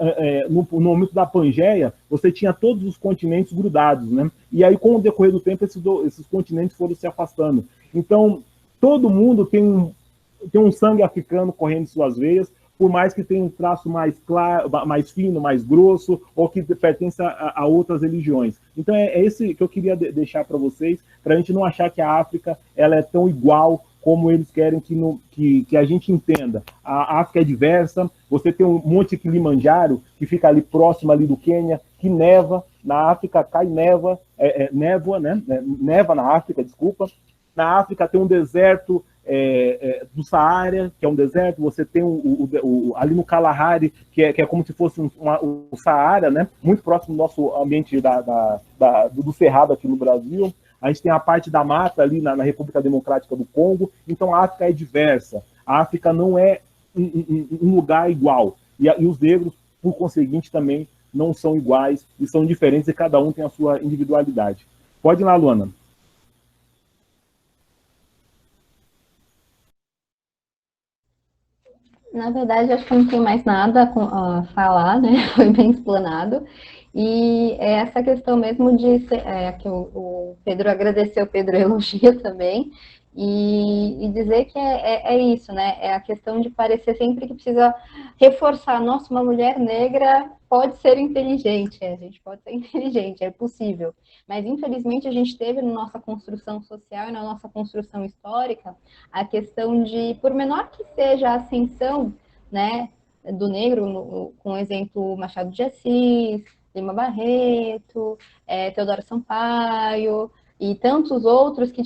no momento da Pangeia, você tinha todos os continentes grudados, né? E aí, com o decorrer do tempo, esses continentes foram se afastando. Então, todo mundo tem um sangue africano correndo em suas veias, por mais que tenha um traço mais claro, mais fino, mais grosso, ou que pertença a outras religiões. Então, é esse que eu queria deixar para vocês, para a gente não achar que a África ela é tão igual como eles querem que a gente entenda. A África é diversa, você tem um Monte Kilimanjaro, que fica ali próximo ali do Quênia, que neva, na África cai névoa, né? Neva na África, desculpa. Na África tem um deserto do Saara, que é um deserto, você tem ali no Kalahari, que é como se fosse o Saara, né? Muito próximo do nosso ambiente do Cerrado aqui no Brasil. A gente tem a parte da mata ali na República Democrática do Congo. Então a África é diversa. A África não é um lugar igual. E os negros, por conseguinte, também não são iguais e são diferentes, e cada um tem a sua individualidade. Pode ir lá, Luana. Na verdade, acho que não tem mais nada a falar, né? Foi bem explanado. E é essa questão mesmo de que o Pedro agradeceu, o Pedro elogia também, e dizer que é isso, né? É a questão de parecer sempre que precisa reforçar, nossa, uma mulher negra pode ser inteligente, a gente pode ser inteligente, é possível. Mas, infelizmente, a gente teve na nossa construção social e na nossa construção histórica a questão de, por menor que seja a ascensão, né, do negro, com o exemplo Machado de Assis, Lima Barreto, Teodoro Sampaio e tantos outros que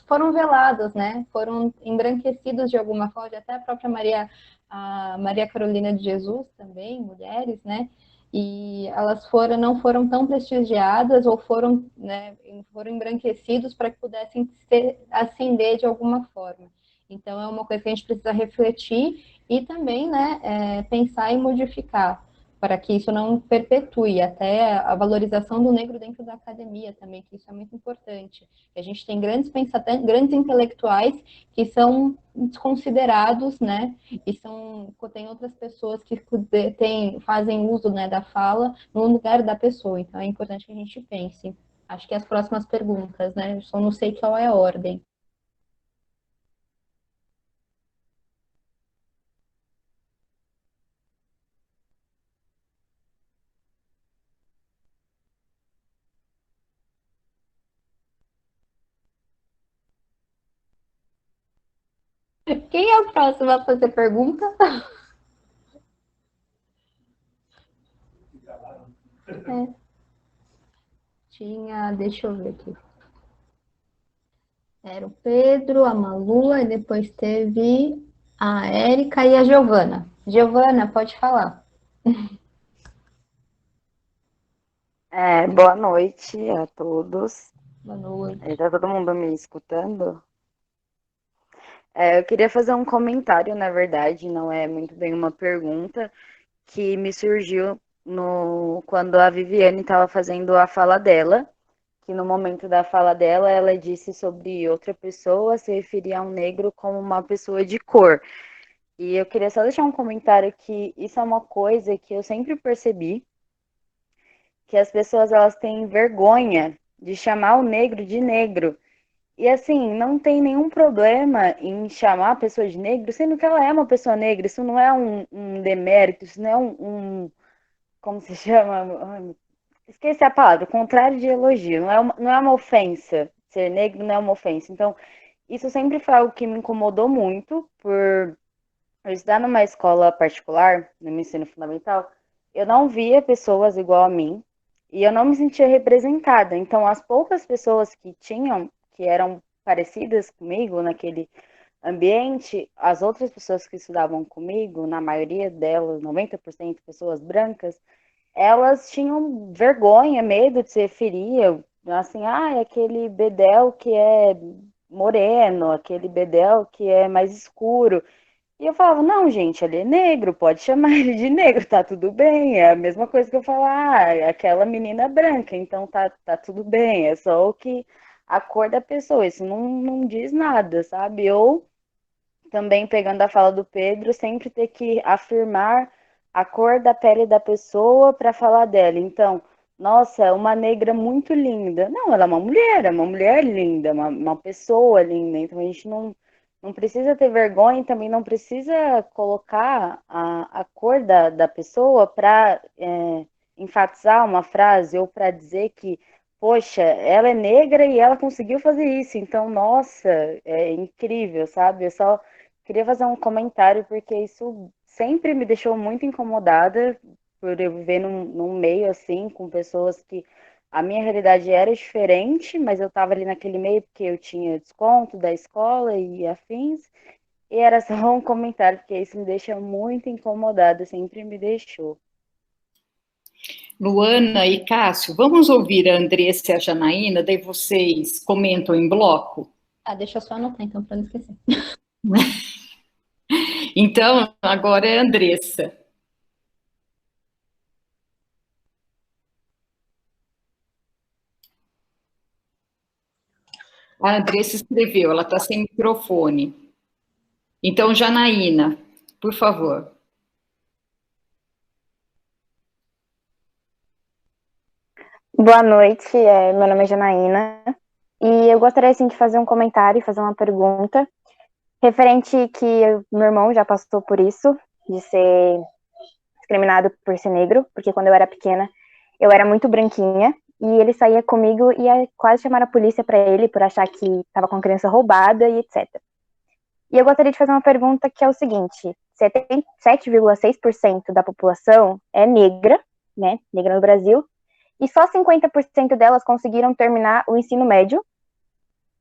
foram velados, né? Foram embranquecidos de alguma forma, até a própria Maria Carolina de Jesus também, mulheres, né? E elas não foram tão prestigiadas ou foram embranquecidos para que pudessem ascender de alguma forma. Então, é uma coisa que a gente precisa refletir e também, né, pensar em modificar, para que isso não perpetue, até a valorização do negro dentro da academia também, que isso é muito importante. A gente tem grandes grandes intelectuais que são desconsiderados, né, e tem outras pessoas que fazem uso, né, da fala no lugar da pessoa, então é importante que a gente pense. Acho que as próximas perguntas, né, eu só não sei qual é a ordem. Quem é o próximo a fazer pergunta? Deixa eu ver aqui. Era o Pedro, a Malu, e depois teve a Érica e a Giovana. Giovana, pode falar. Boa noite a todos. Boa noite. Está todo mundo me escutando? Eu queria fazer um comentário, na verdade, não é muito bem uma pergunta, que me surgiu quando a Viviane estava fazendo a fala dela, que no momento da fala dela, ela disse sobre outra pessoa se referir a um negro como uma pessoa de cor. E eu queria só deixar um comentário que isso é uma coisa que eu sempre percebi, que as pessoas elas têm vergonha de chamar o negro de negro. E assim, não tem nenhum problema em chamar a pessoa de negro, sendo que ela é uma pessoa negra. Isso não é um demérito, isso não é como se chama? Esqueci a palavra, contrário de elogio. Não é uma ofensa ser negro não é uma ofensa. Então, isso sempre foi algo que me incomodou muito, por eu estudar numa escola particular, no meu ensino fundamental, eu não via pessoas igual a mim, e eu não me sentia representada. Então, as poucas pessoas que eram parecidas comigo naquele ambiente, as outras pessoas que estudavam comigo, na maioria delas, 90% pessoas brancas, elas tinham vergonha, medo de se referir, assim, é aquele bedel que é moreno, aquele bedel que é mais escuro. E eu falava, não, gente, ele é negro, pode chamar ele de negro, tá tudo bem. É a mesma coisa que eu falar, aquela menina branca, então tá tudo bem, é só a cor da pessoa, isso não diz nada, sabe? Ou também pegando a fala do Pedro, sempre ter que afirmar a cor da pele da pessoa para falar dela. Então, nossa, é uma negra muito linda. Não, ela é uma mulher linda, uma pessoa linda. Então, a gente não precisa ter vergonha e também não precisa colocar a cor da pessoa para enfatizar uma frase ou para dizer que, poxa, ela é negra e ela conseguiu fazer isso. Então, nossa, é incrível, sabe? Eu só queria fazer um comentário porque isso sempre me deixou muito incomodada por eu viver num meio assim, com pessoas que a minha realidade era diferente, mas eu estava ali naquele meio porque eu tinha desconto da escola e afins, e era só um comentário, porque isso me deixa muito incomodada, sempre me deixou. Luana e Cássio, vamos ouvir a Andressa e a Janaína, daí vocês comentam em bloco? Deixa eu só anotar então, para não esquecer. Então, agora é a Andressa. A Andressa escreveu, ela está sem microfone. Então, Janaína, por favor. Boa noite, meu nome é Janaína, e eu gostaria assim, de fazer um comentário e fazer uma pergunta referente que meu irmão já passou por isso, de ser discriminado por ser negro, porque quando eu era pequena, eu era muito branquinha, e ele saía comigo e ia quase chamar a polícia para ele por achar que estava com a criança roubada e etc. E eu gostaria de fazer uma pergunta que é o seguinte, 7,6% da população é negra, né, negra no Brasil, e só 50% delas conseguiram terminar o ensino médio,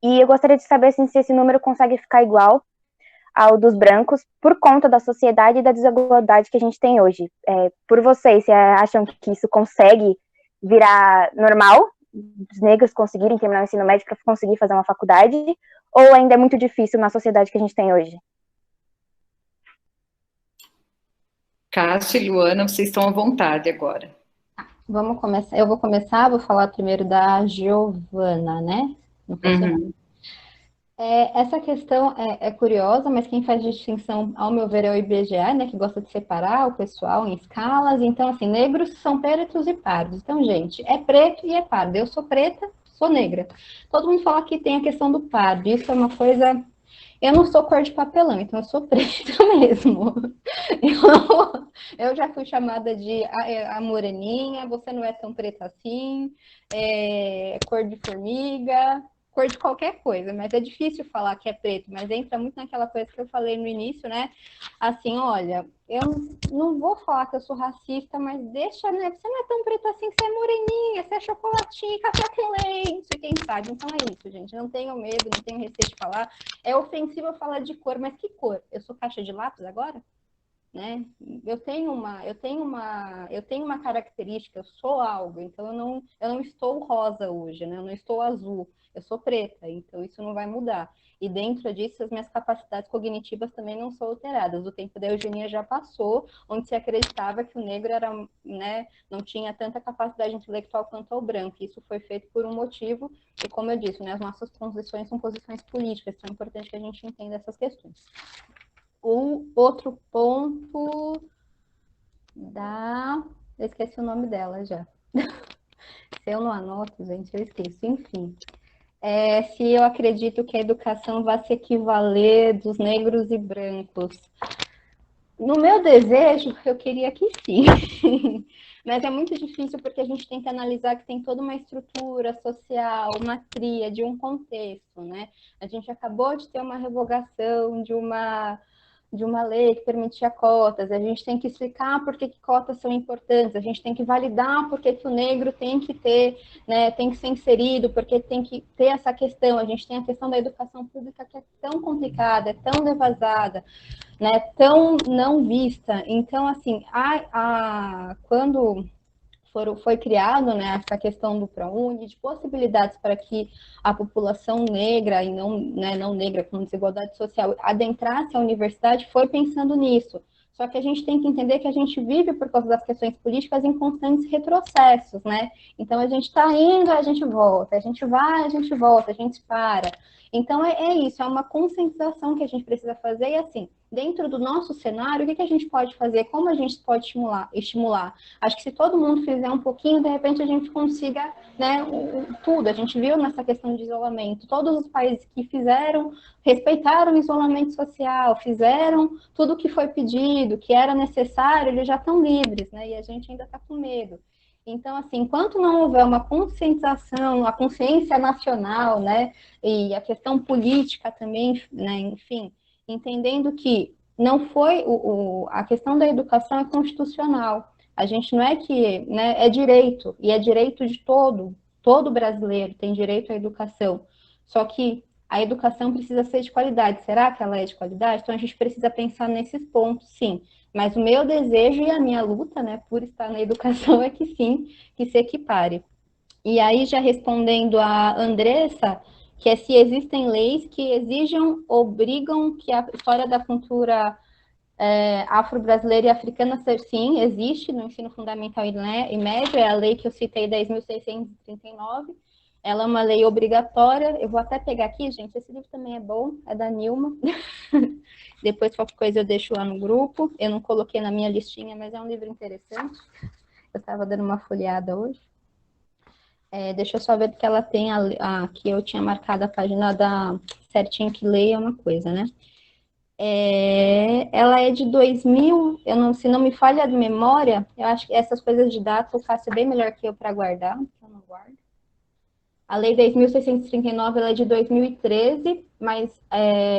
e eu gostaria de saber assim, se esse número consegue ficar igual ao dos brancos por conta da sociedade e da desigualdade que a gente tem hoje. Por vocês, se acham que isso consegue virar normal, os negros conseguirem terminar o ensino médio para conseguir fazer uma faculdade, ou ainda é muito difícil na sociedade que a gente tem hoje? Cássio e Luana, vocês estão à vontade agora. Vamos começar. Eu vou começar, vou falar primeiro da Giovana, né? Não foi seu nome. Essa questão é curiosa, mas quem faz distinção, ao meu ver, é o IBGE, né, que gosta de separar o pessoal em escalas. Então, assim, negros são pretos e pardos. Então, gente, é preto e é pardo. Eu sou preta, sou negra. Todo mundo fala que tem a questão do pardo. Isso é uma coisa... Eu não sou cor de papelão, então eu sou preta mesmo. Eu já fui chamada de a moreninha, você não é tão preta assim, cor de formiga... cor de qualquer coisa, mas é difícil falar que é preto, mas entra muito naquela coisa que eu falei no início, né? Assim, olha, eu não vou falar que eu sou racista, mas deixa, né? Você não é tão preto assim, você é moreninha, você é chocolatinho, café com leite, quem sabe? Então é isso, gente, não tenho medo, não tenho receio de falar. É ofensivo eu falar de cor, mas que cor? Eu sou caixa de lápis agora? Né? Eu tenho uma característica, eu sou algo, então eu não estou rosa hoje, né? Eu não estou azul, eu sou preta, então isso não vai mudar. E dentro disso, as minhas capacidades cognitivas também não são alteradas. O tempo da eugenia já passou, onde se acreditava que o negro era, né, não tinha tanta capacidade intelectual quanto o branco. Isso foi feito por um motivo, e como eu disse, né, as nossas posições são posições políticas, então é importante que a gente entenda essas questões. O outro ponto eu esqueci o nome dela já. Se eu não anoto, gente, eu esqueço. Enfim, se eu acredito que a educação vai se equivaler dos negros e brancos. No meu desejo, eu queria que sim. Mas é muito difícil porque a gente tem que analisar que tem toda uma estrutura social, uma tríade, um contexto, né? A gente acabou de ter uma revogação de uma lei que permitia cotas, a gente tem que explicar por que cotas são importantes, a gente tem que validar por que o negro tem que ter, né, tem que ser inserido, porque tem que ter essa questão, a gente tem a questão da educação pública que é tão complicada, é tão devasada, né, tão não vista. Então, assim, quando foi criado, né, essa questão do ProUni, de possibilidades para que a população negra, e não, né, não negra com desigualdade social, adentrasse a universidade, foi pensando nisso. Só que a gente tem que entender que a gente vive, por causa das questões políticas, em constantes retrocessos, né? Então, a gente está indo, a gente volta, a gente vai, a gente volta, a gente para. Então, é isso, é uma conscientização que a gente precisa fazer, e assim, dentro do nosso cenário, o que a gente pode fazer? Como a gente pode estimular? Acho que se todo mundo fizer um pouquinho, de repente a gente consiga, né, tudo. A gente viu nessa questão de isolamento, todos os países que respeitaram o isolamento social, fizeram tudo o que foi pedido, que era necessário, eles já estão livres, né? E a gente ainda está com medo. Então, assim, enquanto não houver uma conscientização, a consciência nacional, né, e a questão política também, né, enfim, entendendo que não foi a questão da educação é constitucional. A gente não é que, né, é direito, e é direito de todo brasileiro tem direito à educação. Só que a educação precisa ser de qualidade. Será que ela é de qualidade? Então a gente precisa pensar nesses pontos, sim. Mas o meu desejo e a minha luta, né, por estar na educação é que sim, que se equipare. E aí, já respondendo a Andressa, que é se existem leis que obrigam que a história da cultura afro-brasileira e africana sim, existe no ensino fundamental e médio, é a lei que eu citei, 10.639, ela é uma lei obrigatória. Eu vou até pegar aqui, gente, esse livro também é bom, é da Nilma. Depois, qualquer coisa, eu deixo lá no grupo. Eu não coloquei na minha listinha, mas é um livro interessante. Eu estava dando uma folheada hoje. Deixa eu só ver que ela tem aqui, eu tinha marcado a página certinho que leia uma coisa, né? Ela é de 2000, se não me falha de memória, eu acho que essas coisas de data o Cássio é bem melhor que eu para guardar, eu não guardo. A lei 10.639, ela é de 2013, mas,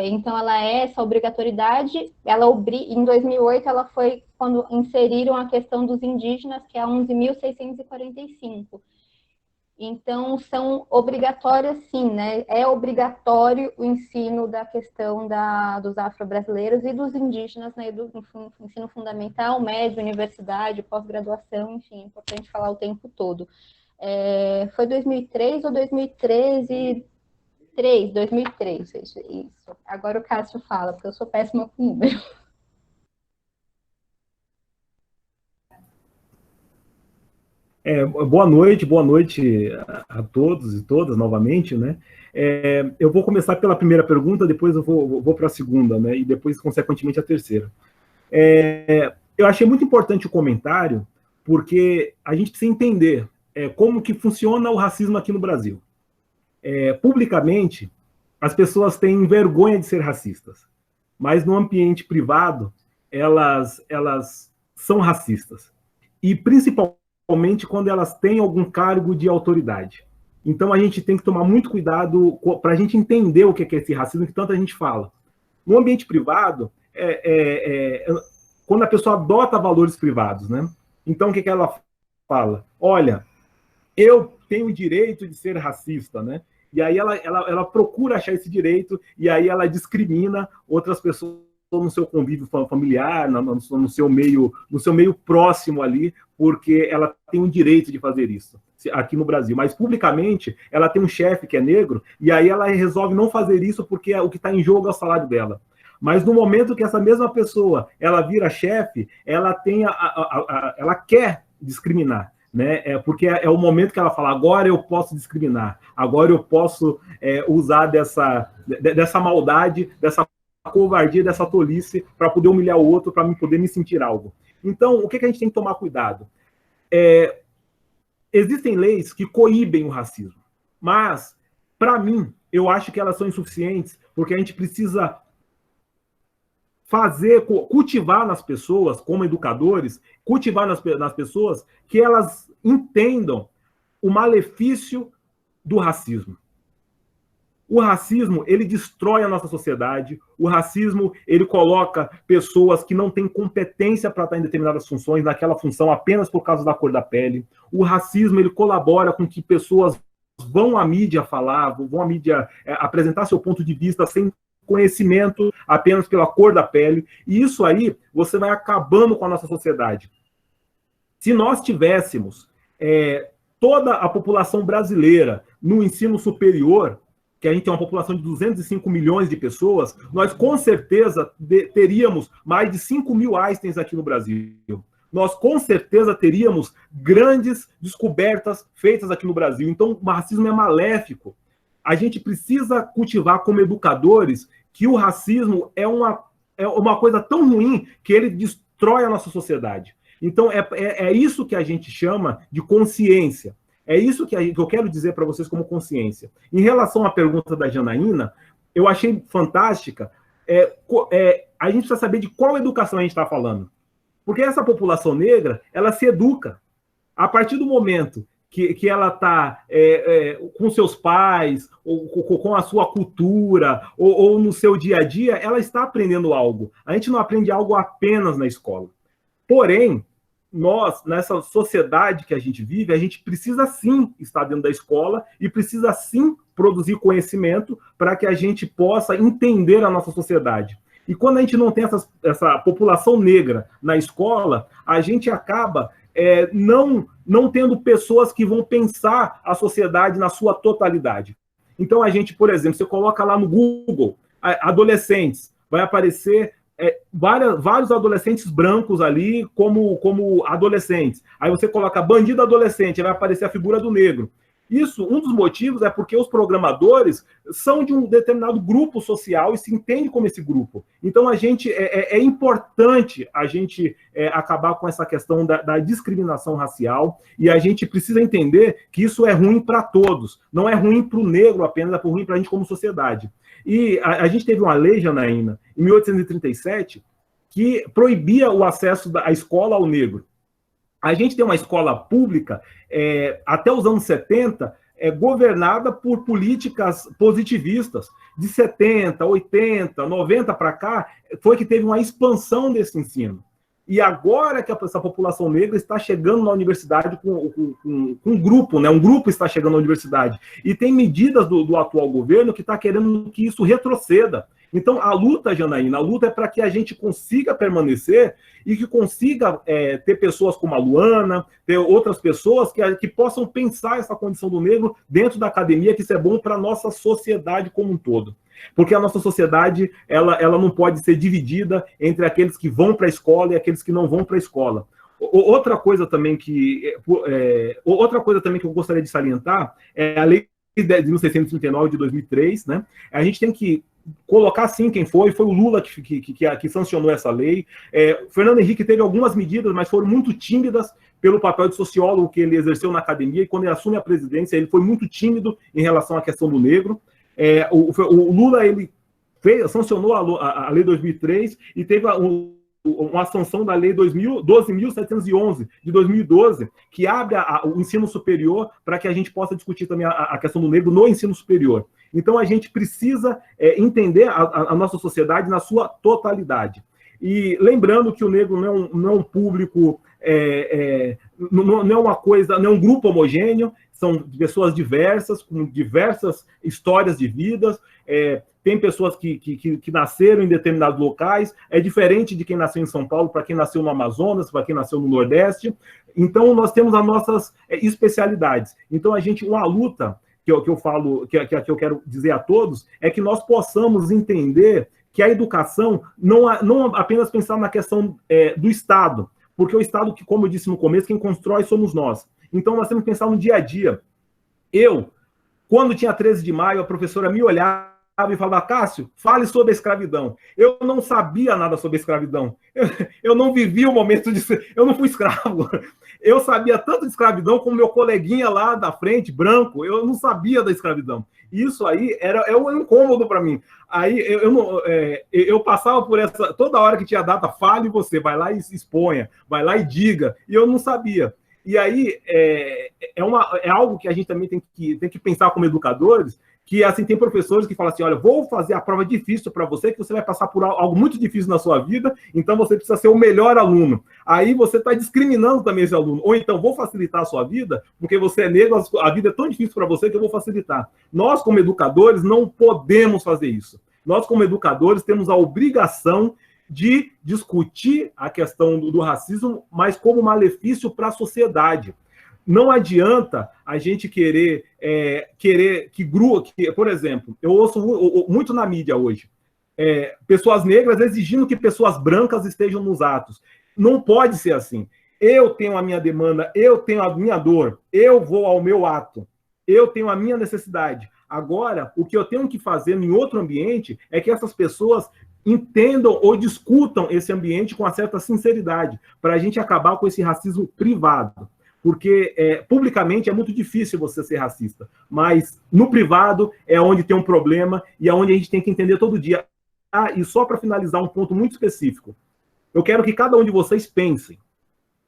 então, ela é essa obrigatoriedade, em 2008, ela foi quando inseriram a questão dos indígenas, que é a 11.645. Então, são obrigatórias, sim, né? É obrigatório o ensino da questão dos afro-brasileiros e dos indígenas, né? Do ensino fundamental, médio, universidade, pós-graduação, enfim, é importante falar o tempo todo. Foi 2003 ou 2013? 2003, isso. Agora o Cássio fala, porque eu sou péssima com número. Boa noite a todos e todas novamente, né? Eu vou começar pela primeira pergunta, depois eu vou para a segunda, né? E depois, consequentemente, a terceira. Eu achei muito importante o comentário, porque a gente precisa entender como que funciona o racismo aqui no Brasil. Publicamente, as pessoas têm vergonha de ser racistas, mas no ambiente privado, elas são racistas. E, principalmente, quando elas têm algum cargo de autoridade. Então, a gente tem que tomar muito cuidado para a gente entender o que é esse racismo que tanta gente fala. No ambiente privado, quando a pessoa adota valores privados, né? Então, o que ela fala? Olha, eu tenho o direito de ser racista, né? E aí ela procura achar esse direito, e aí ela discrimina outras pessoas no seu convívio familiar, no seu meio próximo ali, porque ela tem o direito de fazer isso aqui no Brasil. Mas publicamente, ela tem um chefe que é negro, e aí ela resolve não fazer isso porque o que está em jogo é o salário dela. Mas no momento que essa mesma pessoa ela vira chefe, ela quer discriminar. Né? Porque é o momento que ela fala, agora eu posso discriminar, agora eu posso usar dessa maldade, dessa covardia, dessa tolice, para poder humilhar o outro, para poder me sentir algo. Então, o que a gente tem que tomar cuidado? Existem leis que coíbem o racismo, mas, para mim, eu acho que elas são insuficientes, porque a gente precisa cultivar nas pessoas, como educadores, cultivar nas pessoas que elas entendam o malefício do racismo. O racismo, ele destrói a nossa sociedade. O racismo, ele coloca pessoas que não têm competência para estar em determinadas funções, naquela função apenas por causa da cor da pele. O racismo, ele colabora com que pessoas vão à mídia falar, vão à mídia apresentar seu ponto de vista sem conhecimento, apenas pela cor da pele. E isso aí, você vai acabando com a nossa sociedade. Se nós tivéssemos toda a população brasileira no ensino superior, que a gente tem uma população de 205 milhões de pessoas, nós com certeza teríamos mais de 5 mil Einsteins aqui no Brasil. Nós com certeza teríamos grandes descobertas feitas aqui no Brasil. Então, o racismo é maléfico. A gente precisa cultivar como educadores que o racismo é uma coisa tão ruim que ele destrói a nossa sociedade. Então, é isso que a gente chama de consciência. É isso que eu quero dizer para vocês como consciência. Em relação à pergunta da Janaína, eu achei fantástica. A gente precisa saber de qual educação a gente está falando. Porque essa população negra, ela se educa. A partir do momento que ela está com seus pais, ou com a sua cultura, ou no seu dia a dia, ela está aprendendo algo. A gente não aprende algo apenas na escola. Porém, nós, nessa sociedade que a gente vive, a gente precisa sim estar dentro da escola e precisa sim produzir conhecimento para que a gente possa entender a nossa sociedade. E quando a gente não tem essa população negra na escola, a gente acaba não tendo pessoas que vão pensar a sociedade na sua totalidade. Então, a gente, por exemplo, você coloca lá no Google, adolescentes, vai aparecer vários adolescentes brancos ali como adolescentes. Aí você coloca bandido adolescente, vai aparecer a figura do negro. Isso, um dos motivos é porque os programadores são de um determinado grupo social e se entende como esse grupo. Então, é importante a gente acabar com essa questão da discriminação racial e a gente precisa entender que isso é ruim para todos. Não é ruim para o negro apenas, é ruim para a gente como sociedade. E a gente teve uma lei, Janaína, em 1837, que proibia o acesso à escola ao negro. A gente tem uma escola pública, até os anos 70, governada por políticas positivistas. De 70, 80, 90 para cá, foi que teve uma expansão desse ensino. E agora que essa população negra está chegando na universidade com um grupo, né? Um grupo está chegando na universidade. E tem medidas do atual governo que está querendo que isso retroceda. Então, a luta, Janaína, a luta é para que a gente consiga permanecer e que consiga ter pessoas como a Luana, ter outras pessoas que possam pensar essa condição do negro dentro da academia, que isso é bom para a nossa sociedade como um todo. Porque a nossa sociedade ela não pode ser dividida entre aqueles que vão para a escola e aqueles que não vão para a escola. Outra coisa também que eu gostaria de salientar é a Lei de 1639 de 2003, né? A gente tem que colocar sim quem foi o Lula que sancionou essa lei. Fernando Henrique teve algumas medidas, mas foram muito tímidas pelo papel de sociólogo que ele exerceu na academia, e quando ele assume a presidência, ele foi muito tímido em relação à questão do negro. O Lula, ele sancionou a lei 2003 e teve uma sanção da lei 12.711 de 2012, que abre o ensino superior para que a gente possa discutir também a questão do negro no ensino superior. Então, a gente precisa entender a nossa sociedade na sua totalidade. E lembrando que o negro não é um público, não é uma coisa, não é um grupo homogêneo, são pessoas diversas, com diversas histórias de vidas. Tem pessoas que nasceram em determinados locais, é diferente de quem nasceu em São Paulo para quem nasceu no Amazonas, para quem nasceu no Nordeste. Então, nós temos as nossas especialidades. Então, uma luta que eu falo, que eu quero dizer a todos, é que nós possamos entender que a educação não apenas pensar na questão do Estado, porque o Estado, que, como eu disse no começo, quem constrói somos nós. Então, nós temos que pensar no dia a dia. Quando tinha 13 de maio, a professora me olhava e falava, Cássio, fale sobre a escravidão. Eu não sabia nada sobre a escravidão. Eu não vivi o momento de ser... Eu não fui escravo. Eu sabia tanto de escravidão como meu coleguinha lá da frente, branco. Eu não sabia da escravidão. Isso aí é um incômodo para mim. Aí eu passava por essa... Toda hora que tinha data, fale você, vai lá e exponha, vai lá e diga. E eu não sabia. E aí é algo que a gente também tem que pensar como educadores, que assim, tem professores que falam assim, olha, vou fazer a prova difícil para você, que você vai passar por algo muito difícil na sua vida, então você precisa ser o melhor aluno. Aí você está discriminando também esse aluno. Ou então, vou facilitar a sua vida, porque você é negro, a vida é tão difícil para você que eu vou facilitar. Nós, como educadores, não podemos fazer isso. Nós, como educadores, temos a obrigação de discutir a questão do racismo, mas como malefício para a sociedade. Não adianta a gente querer que por exemplo, eu ouço muito na mídia hoje, pessoas negras exigindo que pessoas brancas estejam nos atos. Não pode ser assim. Eu tenho a minha demanda, eu tenho a minha dor, eu vou ao meu ato, eu tenho a minha necessidade. Agora, o que eu tenho que fazer em outro ambiente é que essas pessoas entendam ou discutam esse ambiente com uma certa sinceridade, para a gente acabar com esse racismo privado. Porque publicamente é muito difícil você ser racista, mas no privado é onde tem um problema e é onde a gente tem que entender todo dia. E só para finalizar um ponto muito específico, eu quero que cada um de vocês pensem.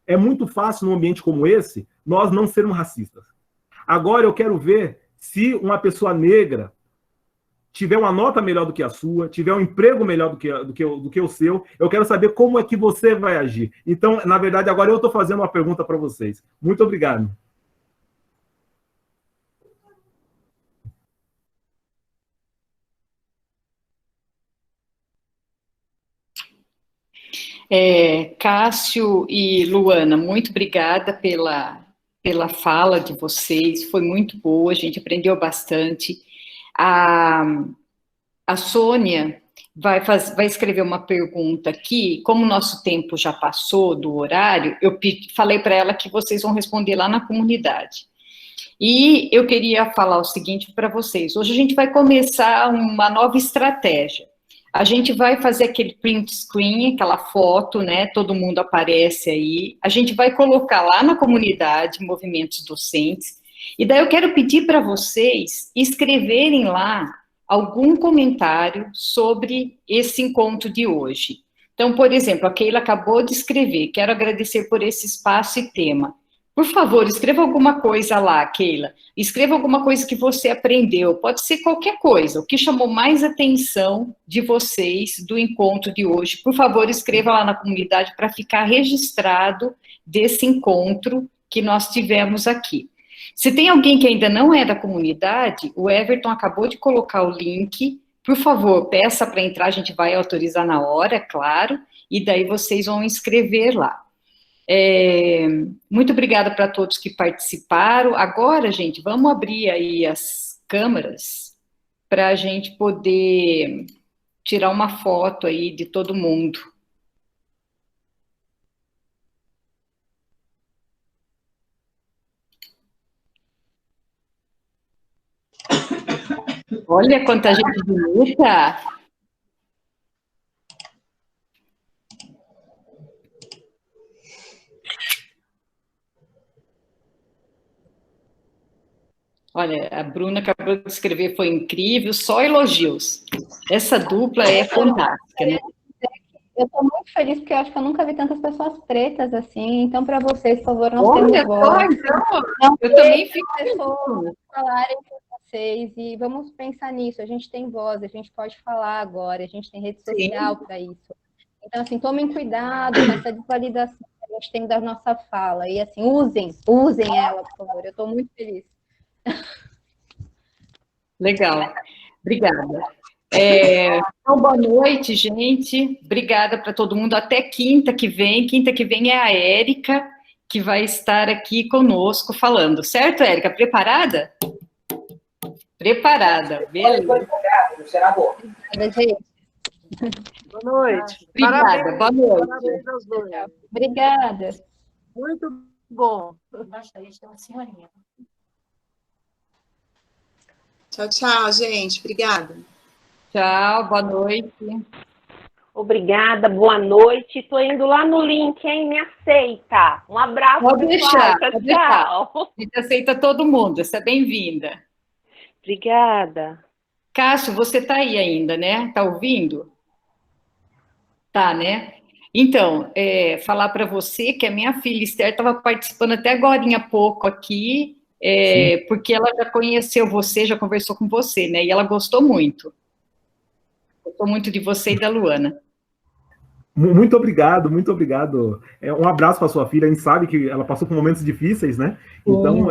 É muito fácil num ambiente como esse nós não sermos racistas. Agora eu quero ver se uma pessoa negra tiver uma nota melhor do que a sua, tiver um emprego melhor do que o seu, eu quero saber como é que você vai agir. Então, na verdade, agora eu estou fazendo uma pergunta para vocês. Muito obrigado. Cássio e Luana, muito obrigada pela fala de vocês, foi muito boa, a gente aprendeu bastante. A Sônia vai escrever uma pergunta aqui, como o nosso tempo já passou do horário, eu falei para ela que vocês vão responder lá na comunidade. E eu queria falar o seguinte para vocês, hoje a gente vai começar uma nova estratégia. A gente vai fazer aquele print screen, aquela foto, né, todo mundo aparece aí, a gente vai colocar lá na comunidade, Movimentos Docentes, e daí eu quero pedir para vocês escreverem lá algum comentário sobre esse encontro de hoje. Então, por exemplo, a Keila acabou de escrever, quero agradecer por esse espaço e tema. Por favor, escreva alguma coisa lá, Keila. Escreva alguma coisa que você aprendeu, pode ser qualquer coisa, o que chamou mais atenção de vocês do encontro de hoje. Por favor, escreva lá na comunidade para ficar registrado desse encontro que nós tivemos aqui. Se tem alguém que ainda não é da comunidade, o Everton acabou de colocar o link, por favor, peça para entrar, a gente vai autorizar na hora, claro, e daí vocês vão inscrever lá. Muito obrigada para todos que participaram. Agora, gente, vamos abrir aí as câmeras para a gente poder tirar uma foto aí de todo mundo. Olha quanta gente bonita! Olha, a Bruna acabou de escrever, foi incrível, só elogios. Essa dupla é fantástica, né? Eu estou muito feliz porque eu acho que eu nunca vi tantas pessoas pretas assim. Então, para vocês, por favor, nós temos voz. Então, eu também fico pessoas falarem com vocês e vamos pensar nisso. A gente tem voz, a gente pode falar agora, a gente tem rede social para isso. Então, assim, tomem cuidado com essa desvalidação que a gente tem da nossa fala. E, assim, usem ela, por favor. Eu estou muito feliz. Legal. Obrigada. Então, boa noite, gente. Obrigada para todo mundo. Até quinta que vem. Quinta que vem é a Érica, que vai estar aqui conosco falando. Certo, Érica? Preparada? Preparada. Beleza. Será bom. Boa noite. Obrigada. Parabéns, boa noite. Parabéns aos dois. Obrigada. Muito bom. Tchau, tchau, gente. Obrigada. Tchau, boa noite. Obrigada, boa noite. Estou indo lá no link, hein? Me aceita. Um abraço, Pode pessoal. deixar, Tchau, pode deixar. tchau. A gente aceita todo mundo, você é bem-vinda. Obrigada. Cássio, você está aí ainda, né? Está ouvindo? Tá, né? Então, falar para você que a minha filha Esther estava participando até agorinha há pouco aqui, porque ela já conheceu você, já conversou com você, né? E ela gostou muito. Gostou muito de você e da Luana. Muito obrigado, muito obrigado. Um abraço para sua filha. A gente sabe que ela passou por momentos difíceis, né? Então,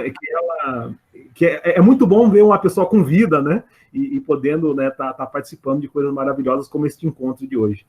é muito bom ver uma pessoa com vida, né? E podendo, né, tá participando de coisas maravilhosas como este encontro de hoje.